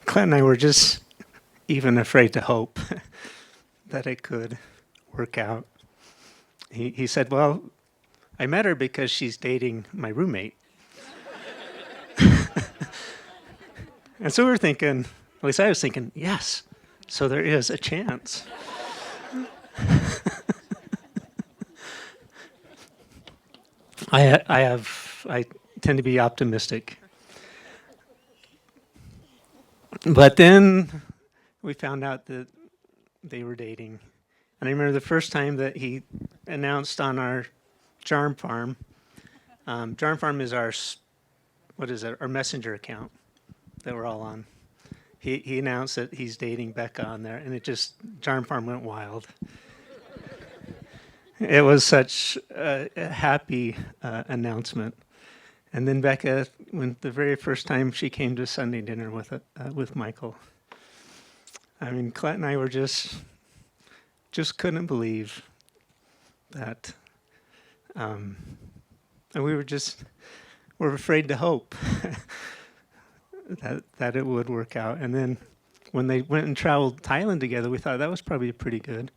Clint and I were just even afraid to hope that it could work out. He said, well, I met her because she's dating my roommate. And so we were thinking, at least I was thinking, yes, so there is a chance. I tend to be optimistic. But then we found out that they were dating. And I remember the first time that he announced on our Jarm Farm. Jarm Farm is our what is it, our messenger account that we're all on. He announced that he's dating Becca on there, and it just, Jarm Farm went wild. It was such a happy announcement. And then Becca, when the very first time she came to Sunday dinner with Michael, I mean, Colette and I were just couldn't believe that, and we were afraid to hope that it would work out. And then when they went and traveled Thailand together, we thought that was probably a pretty good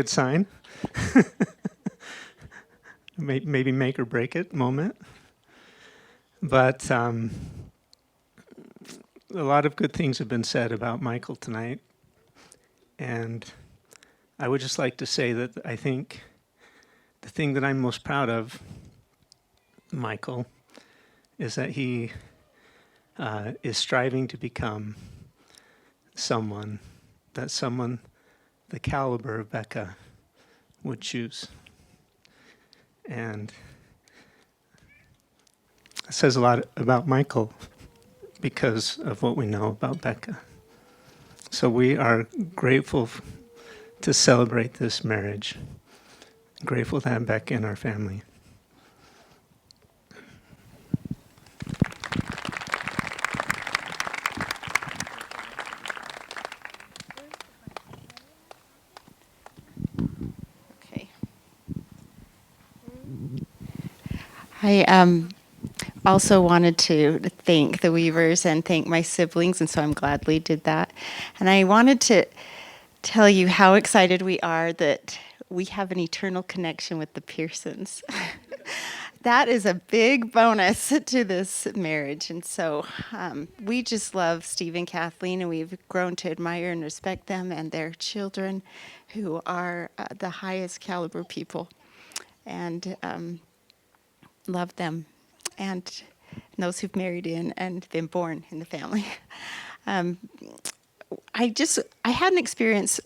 sign. Maybe make or break it moment. But a lot of good things have been said about Michael tonight. And I would just like to say that I think the thing that I'm most proud of, Michael, is that he is striving to become someone the caliber of Becca would choose. And it says a lot about Michael because of what we know about Becca. So we are grateful to celebrate this marriage. Grateful to have Becca in our family. Okay. I also wanted to thank the Weavers and thank my siblings, and so I'm gladly did that. And I wanted to tell you how excited we are that we have an eternal connection with the Pearsons. That is a big bonus to this marriage. And so we just love Steve and Kathleen, and we've grown to admire and respect them and their children, who are the highest caliber people, and love them, and those who've married in and been born in the family. I had an experience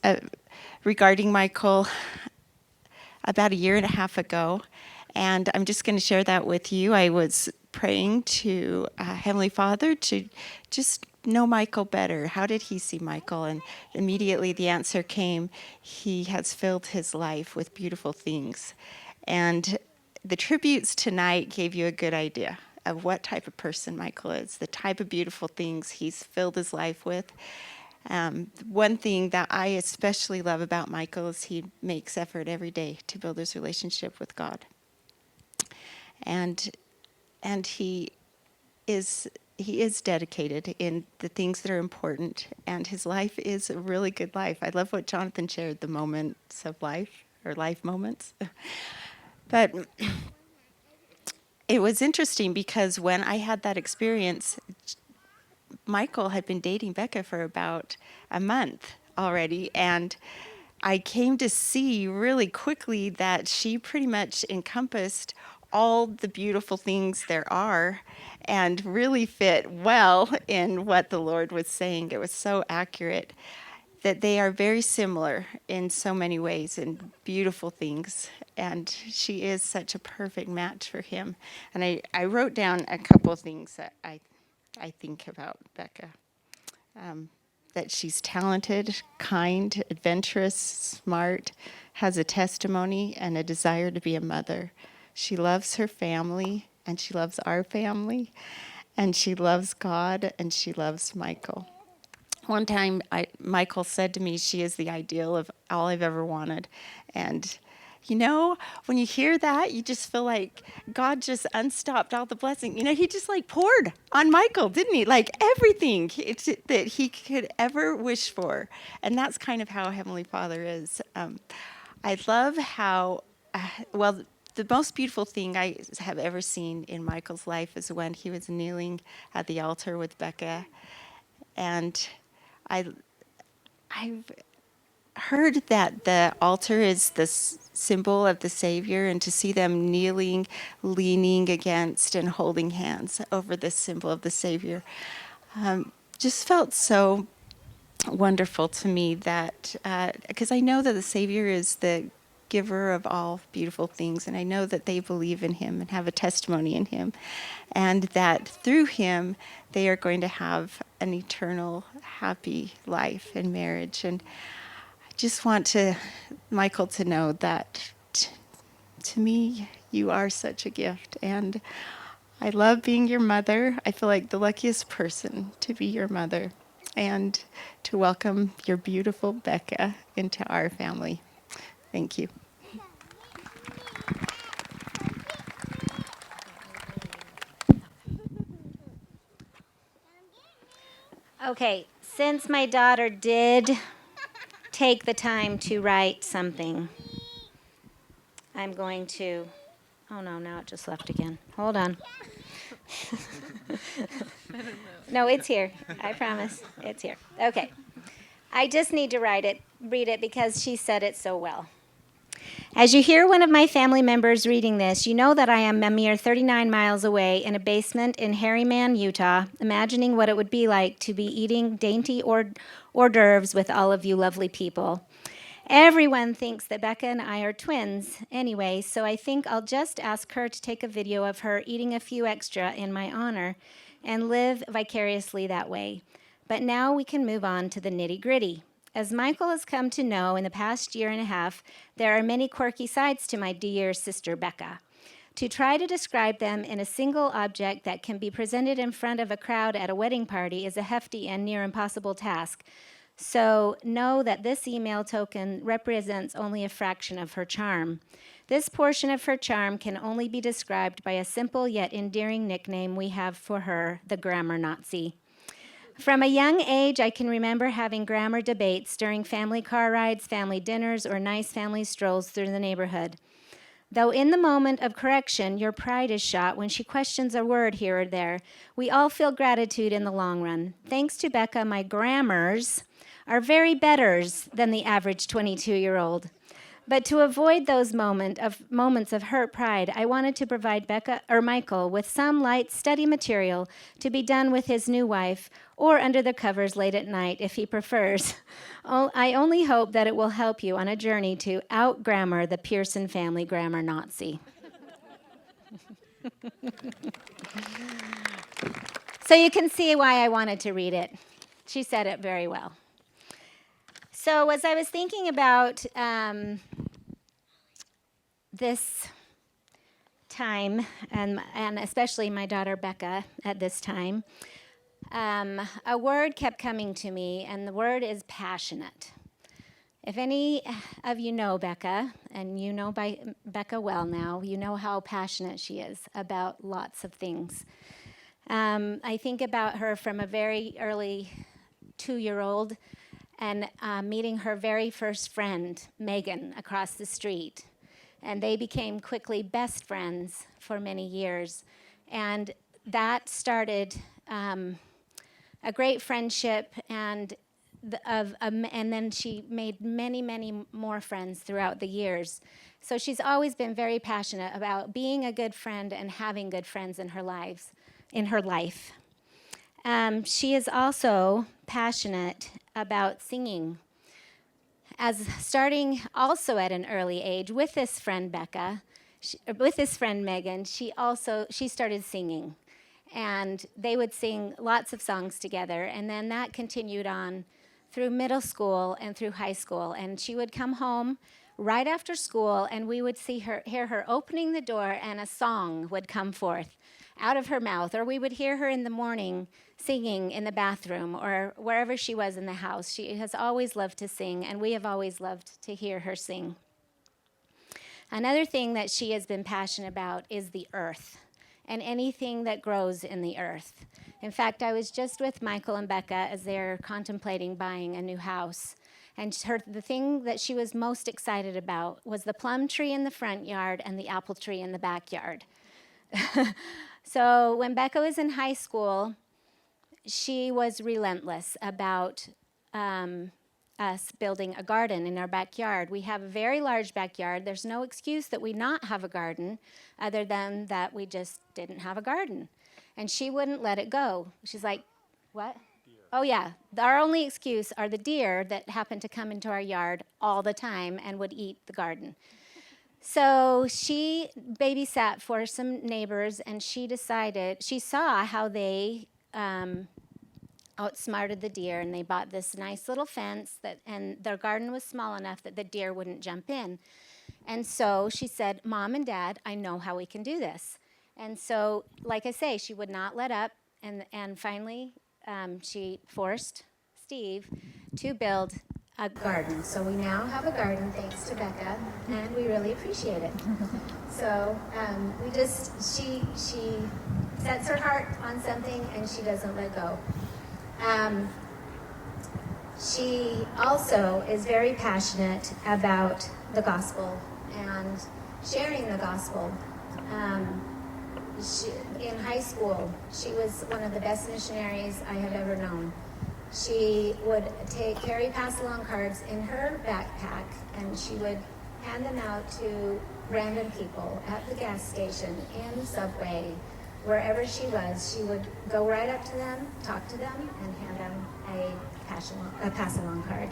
regarding Michael about a year and a half ago, and I'm just going to share that with you. I was praying to Heavenly Father to just know Michael better. How did he see Michael? And immediately the answer came, he has filled his life with beautiful things. And the tributes tonight gave you a good idea of what type of person Michael is, the type of beautiful things he's filled his life with. One thing that I especially love about Michael is he makes effort every day to build his relationship with God. And he is dedicated in the things that are important, and his life is a really good life. I love what Jonathan shared, the moments of life, or life moments. But it was interesting because when I had that experience, Michael had been dating Becca for about a month already, and I came to see really quickly that she pretty much encompassed all the beautiful things there are and really fit well in what the Lord was saying. It was so accurate that they are very similar in so many ways and beautiful things. And she is such a perfect match for him. And I wrote down a couple of things that I think about Becca. That she's talented, kind, adventurous, smart, has a testimony and a desire to be a mother. She loves her family, and she loves our family, and she loves God, and she loves Michael. One time, Michael said to me, she is the ideal of all I've ever wanted. And you know, when you hear that, you just feel like God just unstopped all the blessing. You know, he just like poured on Michael, didn't he? Like everything that he could ever wish for. And that's kind of how Heavenly Father is. I love how, the most beautiful thing I have ever seen in Michael's life is when he was kneeling at the altar with Becca. And I've heard that the altar is the symbol of the Savior, and to see them kneeling, leaning against, and holding hands over this symbol of the Savior just felt so wonderful to me, that because I know that the Savior is the giver of all beautiful things. And I know that they believe in him and have a testimony in him. And that through him, they are going to have an eternal, happy life and marriage. And I just want Michael to know that to me, you are such a gift. And I love being your mother. I feel like the luckiest person to be your mother and to welcome your beautiful Becca into our family. Thank you. Okay, since my daughter did take the time to write something, I'm going to, oh no, now it just left again. Hold on. No, it's here. I promise. It's here. Okay. I just need to read it because she said it so well. As you hear one of my family members reading this, you know that I am a mere 39 miles away in a basement in Harriman, Utah, imagining what it would be like to be eating dainty hors d'oeuvres with all of you lovely people. Everyone thinks that Becca and I are twins anyway, so I think I'll just ask her to take a video of her eating a few extra in my honor and live vicariously that way. But now we can move on to the nitty-gritty. As Michael has come to know in the past year and a half, there are many quirky sides to my dear sister Becca. To try to describe them in a single object that can be presented in front of a crowd at a wedding party is a hefty and near impossible task. So know that this email token represents only a fraction of her charm. This portion of her charm can only be described by a simple yet endearing nickname we have for her, the Grammar Nazi. From a young age, I can remember having grammar debates during family car rides, family dinners, or nice family strolls through the neighborhood. Though in the moment of correction, your pride is shot when she questions a word here or there, we all feel gratitude in the long run. Thanks to Becca, my grammars are very betters than the average 22-year-old. But to avoid those moments of hurt pride, I wanted to provide Becca or Michael with some light study material to be done with his new wife or under the covers late at night if he prefers. I only hope that it will help you on a journey to out-grammar the Pearson family grammar Nazi. So you can see why I wanted to read it. She said it very well. So as I was thinking about this time, and especially my daughter Becca at this time, a word kept coming to me, and the word is passionate. If any of you know Becca, and you know Becca well now, you know how passionate she is about lots of things. I think about her from a very early 2-year-old and meeting her very first friend, Megan, across the street. And they became quickly best friends for many years. And that started a great friendship, and then she made many, many more friends throughout the years. So she's always been very passionate about being a good friend and having good friends in her life. She is also passionate about singing. As starting also at an early age with this friend Becca, with this friend Megan, she started singing. And they would sing lots of songs together, and then that continued on through middle school and through high school. And she would come home right after school, and we would hear her opening the door, and a song would come forth out of her mouth, or we would hear her in the morning singing in the bathroom or wherever she was in the house. She has always loved to sing, and we have always loved to hear her sing. Another thing that she has been passionate about is the earth and anything that grows in the earth. In fact, I was just with Michael and Becca as they're contemplating buying a new house. And the thing that she was most excited about was the plum tree in the front yard and the apple tree in the backyard. So when Becca was in high school, she was relentless about us building a garden in our backyard. We have a very large backyard. There's no excuse that we not have a garden other than that we just didn't have a garden. And she wouldn't let it go. She's like, what? Deer. Oh, yeah. Our only excuse are the deer that happen to come into our yard all the time and would eat the garden. So she babysat for some neighbors, and she saw how they outsmarted the deer, and they bought this nice little fence and their garden was small enough that the deer wouldn't jump in. And so she said, Mom and Dad, I know how we can do this. And so, like I say, she would not let up, and finally she forced Steve to build a garden. So we now have a garden thanks to Becca, and we really appreciate it. So she sets her heart on something, and she doesn't let go. She also is very passionate about the gospel and sharing the gospel. In high school, she was one of the best missionaries I have ever known. She would carry pass-along cards in her backpack, and she would hand them out to random people at the gas station, in the subway, wherever she was. She would go right up to them, talk to them, and hand them a pass-along card.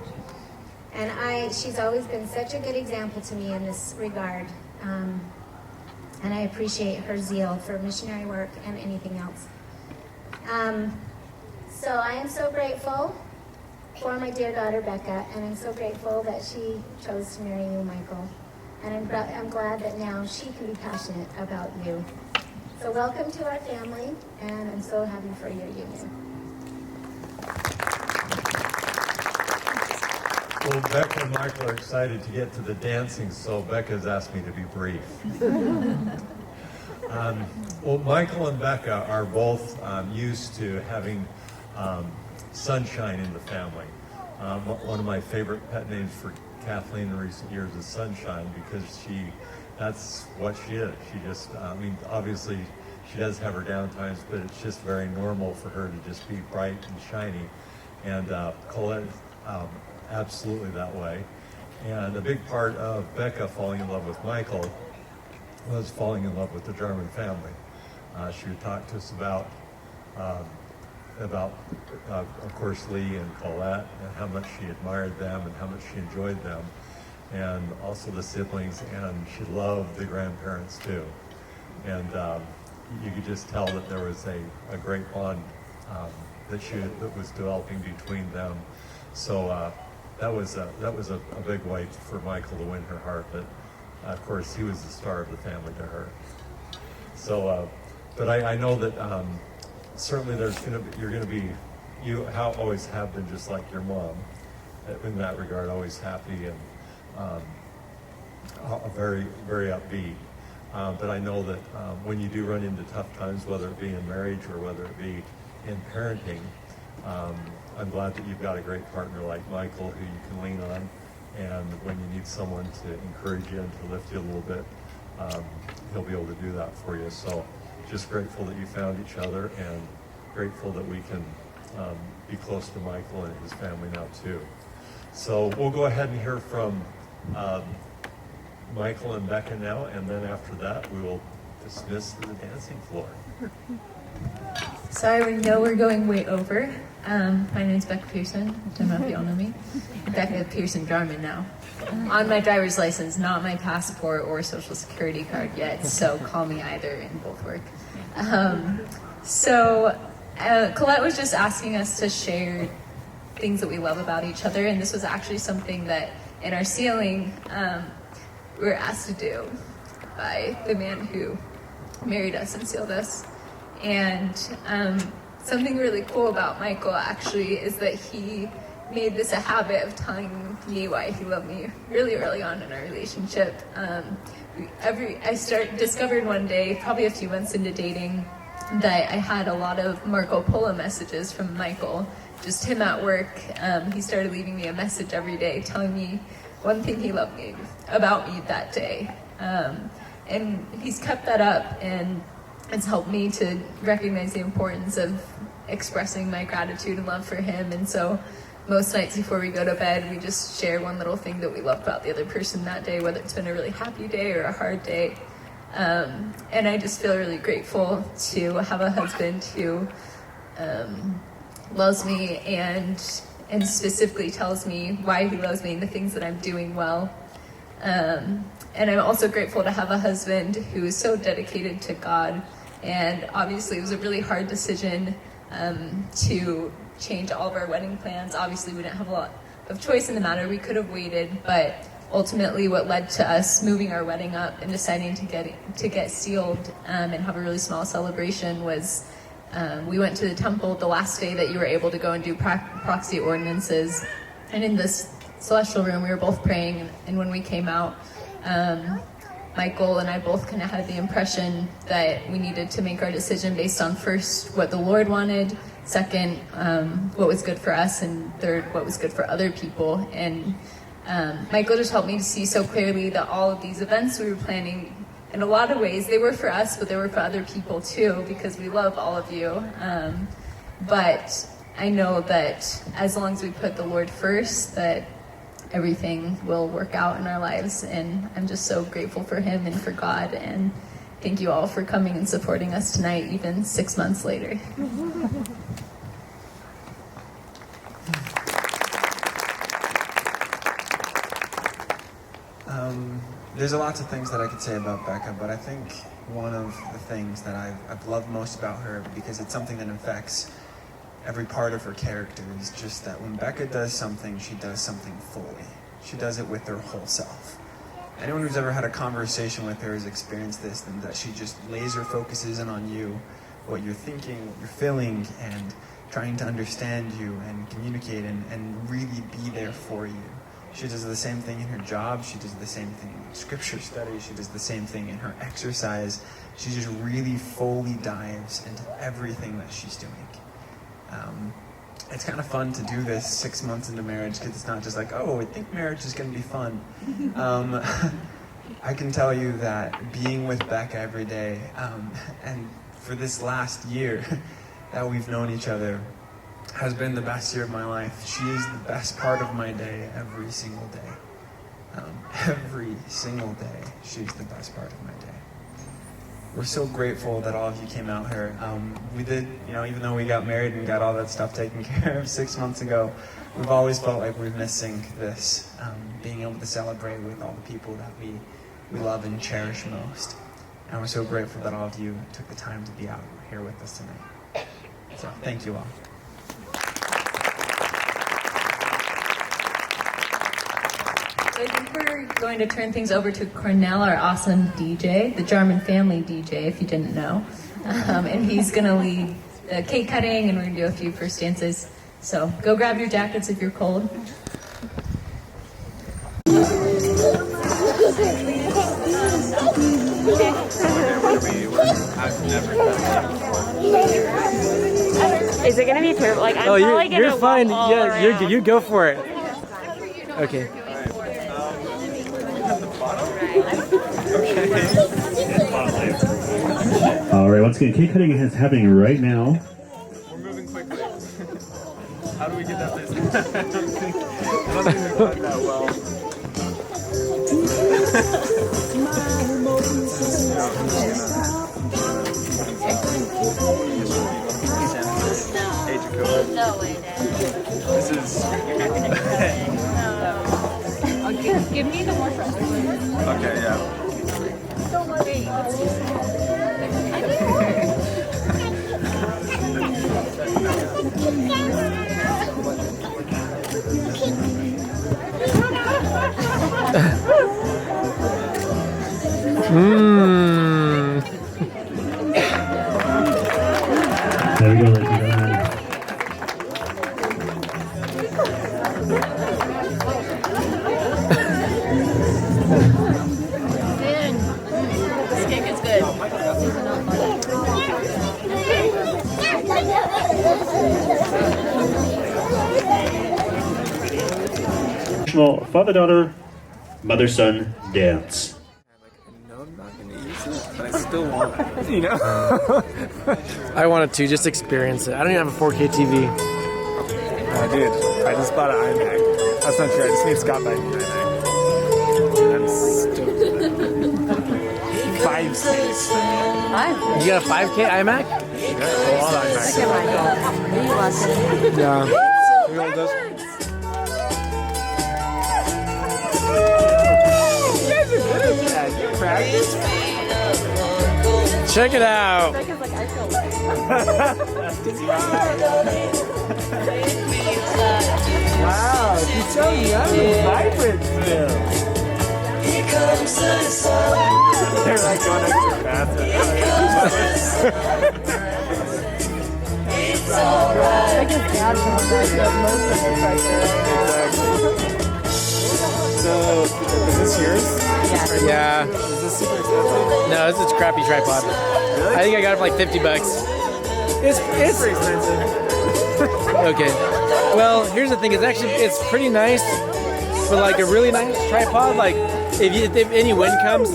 And she's always been such a good example to me in this regard. And I appreciate her zeal for missionary work and anything else. So I am so grateful for my dear daughter, Becca, and I'm so grateful that she chose to marry you, Michael. And I'm glad that now she can be passionate about you. So welcome to our family, and I'm so happy for your union. Well, Becca and Michael are excited to get to the dancing, so Becca's asked me to be brief. Well, Michael and Becca are both used to having sunshine in the family. One of my favorite pet names for Kathleen in recent years is Sunshine, because that's what she is. She just, obviously she does have her down times, but it's just very normal for her to just be bright and shiny. And Colette is absolutely that way. And a big part of Becca falling in love with Michael was falling in love with the German family. She would talk to us about, of course, Lee and Colette, and how much she admired them and how much she enjoyed them, and also the siblings, and she loved the grandparents too. And you could just tell that there was a great bond that was developing between them. So that was a big way for Michael to win her heart. But of course, he was the star of the family to her. So, but I know that certainly you always have been just like your mom in that regard, always happy and very, very upbeat. But I know that when you do run into tough times, whether it be in marriage or whether it be in parenting, I'm glad that you've got a great partner like Michael who you can lean on, and when you need someone to encourage you and to lift you a little bit, he'll be able to do that for you. So just grateful that you found each other, and grateful that we can be close to Michael and his family now too. So we'll go ahead and hear from Michael and Becca now, and then after that we will dismiss to the dancing floor. Sorry, we know we're going way over. My name is Becca Pearson. I don't know if you all know me. Becca Pearson Jarman now. On my driver's license, not my passport or social security card yet, so call me either and both work. Colette was just asking us to share things that we love about each other, and this was actually something that in our sealing we were asked to do by the man who married us and sealed us. And something really cool about Michael actually is that he made this a habit of telling me why he loved me really early on in our relationship. I discovered one day, probably a few months into dating, that I had a lot of Marco Polo messages from Michael, just him at work. He started leaving me a message every day telling me one thing he loved about me that day. And he's kept that up, and it's helped me to recognize the importance of expressing my gratitude and love for him. And so most nights before we go to bed, we just share one little thing that we loved about the other person that day, whether it's been a really happy day or a hard day. And I just feel really grateful to have a husband who loves me and specifically tells me why he loves me and the things that I'm doing well. And I'm also grateful to have a husband who is so dedicated to God. And obviously, it was a really hard decision to change all of our wedding plans. Obviously, we didn't have a lot of choice in the matter. We could have waited, but ultimately what led to us moving our wedding up and deciding to get sealed and have a really small celebration was we went to the temple the last day that you were able to go and do proxy ordinances. And in this celestial room, we were both praying, and when we came out, Michael and I both kind of had the impression that we needed to make our decision based on first what the Lord wanted, second what was good for us, and third what was good for other people. And Michael just helped me to see so clearly that all of these events we were planning, in a lot of ways, they were for us, but they were for other people too, because we love all of you. But I know that as long as we put the Lord first, that everything will work out in our lives. And I'm just so grateful for him and for God. And thank you all for coming and supporting us tonight, even 6 months later. There's lots of things that I could say about Becca, but I think one of the things that I've loved most about her, because it's something that affects every part of her character, is just that when Becca does something, she does something fully. She does it with her whole self. Anyone who's ever had a conversation with her has experienced this, and that she just laser focuses in on you, what you're thinking, what you're feeling, and trying to understand you and communicate and really be there for you. She does the same thing in her job. She does the same thing in scripture study. She does the same thing in her exercise. She just really fully dives into everything that she's doing. It's kind of fun to do this 6 months into marriage, because it's not just like, oh, I think marriage is going to be fun. I can tell you that being with Becca every day, and for this last year that we've known each other, has been the best year of my life. She is the best part of my day every single day. Every single day, she's the best part of my day. We're so grateful that all of you came out here. We did, even though we got married and got all that stuff taken care of 6 months ago, we've always felt like we're missing this, being able to celebrate with all the people that we love and cherish most. And we're so grateful that all of you took the time to be out here with us tonight. So thank you all. So I think we're going to turn things over to Cornell, our awesome DJ, the Jarman family DJ, if you didn't know. And he's going to lead cake cutting, and we're going to do a few first dances. So go grab your jackets if you're cold. Is it gonna be terrible? Like, I'm oh, probably gonna you're fine. walk all Yeah, around. you go for it. Okay. All right, once again, cake cutting is happening right now. We're moving quickly. How do we get that business? I don't think we cut that well. Age of COVID. No way, Dad. This is. Give me the more fresh one. Okay, yeah. Don't worry. There we go, ladies and gentlemen. This cake is good. Traditional father-daughter, mother-son dance. No, I'm not going to use it, but I still want it, you know? I wanted to just experience it. I don't even have a 4K TV. Dude, I just bought an iMac. That's not true. I just made Scott buy me an iMac. I'm stoked. 5K. You got a 5K iMac? Yeah, a lot of iMacs. Yeah. Look at all those. You guys are good at this. Check it out. Wow, she's so young and vibrant still. Here comes the sun. They're like going extra fast. It's alright. I guess Dad's the one that does most of this right there. So, is this yours? Yeah. Is this super expensive? No, this is a crappy tripod. Really? I think I got it for like $50. It's pretty expensive. Okay. Well, here's the thing. It's pretty nice, but like a really nice tripod. Like if any wind comes,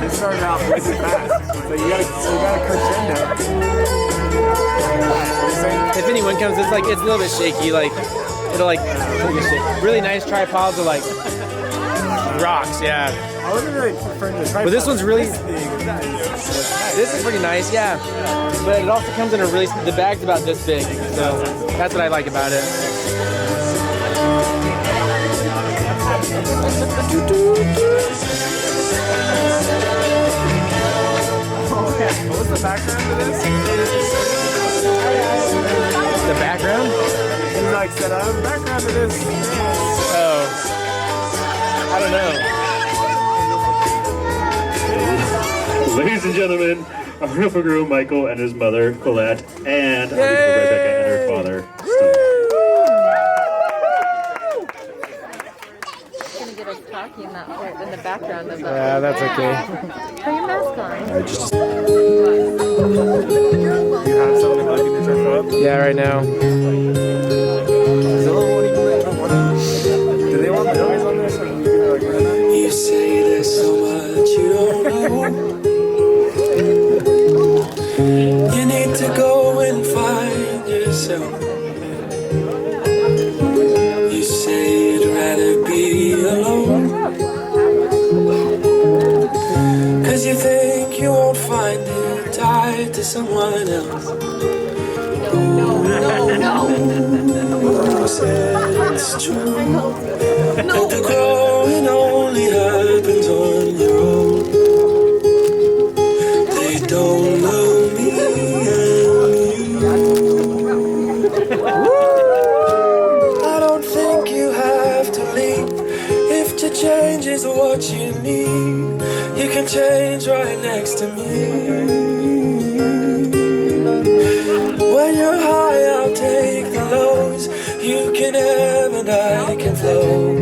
They started out way too fast, so you gotta crescendo. if any wind comes, it's a little bit shaky. Like it'll really nice tripods are like rocks. Yeah. I would really prefer the tripod. But this one's really. This This is pretty nice, yeah. But it also comes in a really. The bag's about this big, so that's what I like about it. What was the background to this? The background? He like said, I have a background to this. Oh, I don't know. Ladies and gentlemen, our beautiful groom Michael and his mother Colette, and our beautiful Rebecca and her father Steve. Gonna get us talking in the background of that. Yeah, that's okay. Put your mask on. You have something like in your tripod? Yeah, right now. Do they want noise on this? Or you say there's so much you don't know. You need to go and find yourself. You say you'd rather be alone, 'cause you think you won't find it tied to someone else. No. You said it's true. And the growing only happens on your own. They don't know me and you. I don't think you have to leave. If to change is what you need, you can change right next to me. When you're high, I'll take the lows. You can ebb and I can flow,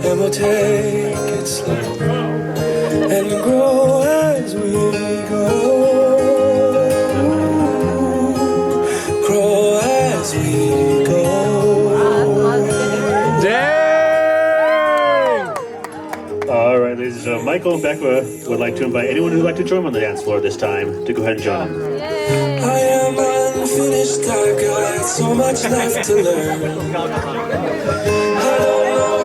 and we'll take it slow and grow as we go. Grow as we go. All right, ladies and gentlemen, Michael and Becca would like to invite anyone who'd like to join them on the dance floor this time to go ahead and join them. I am unfinished, I got so much left to learn.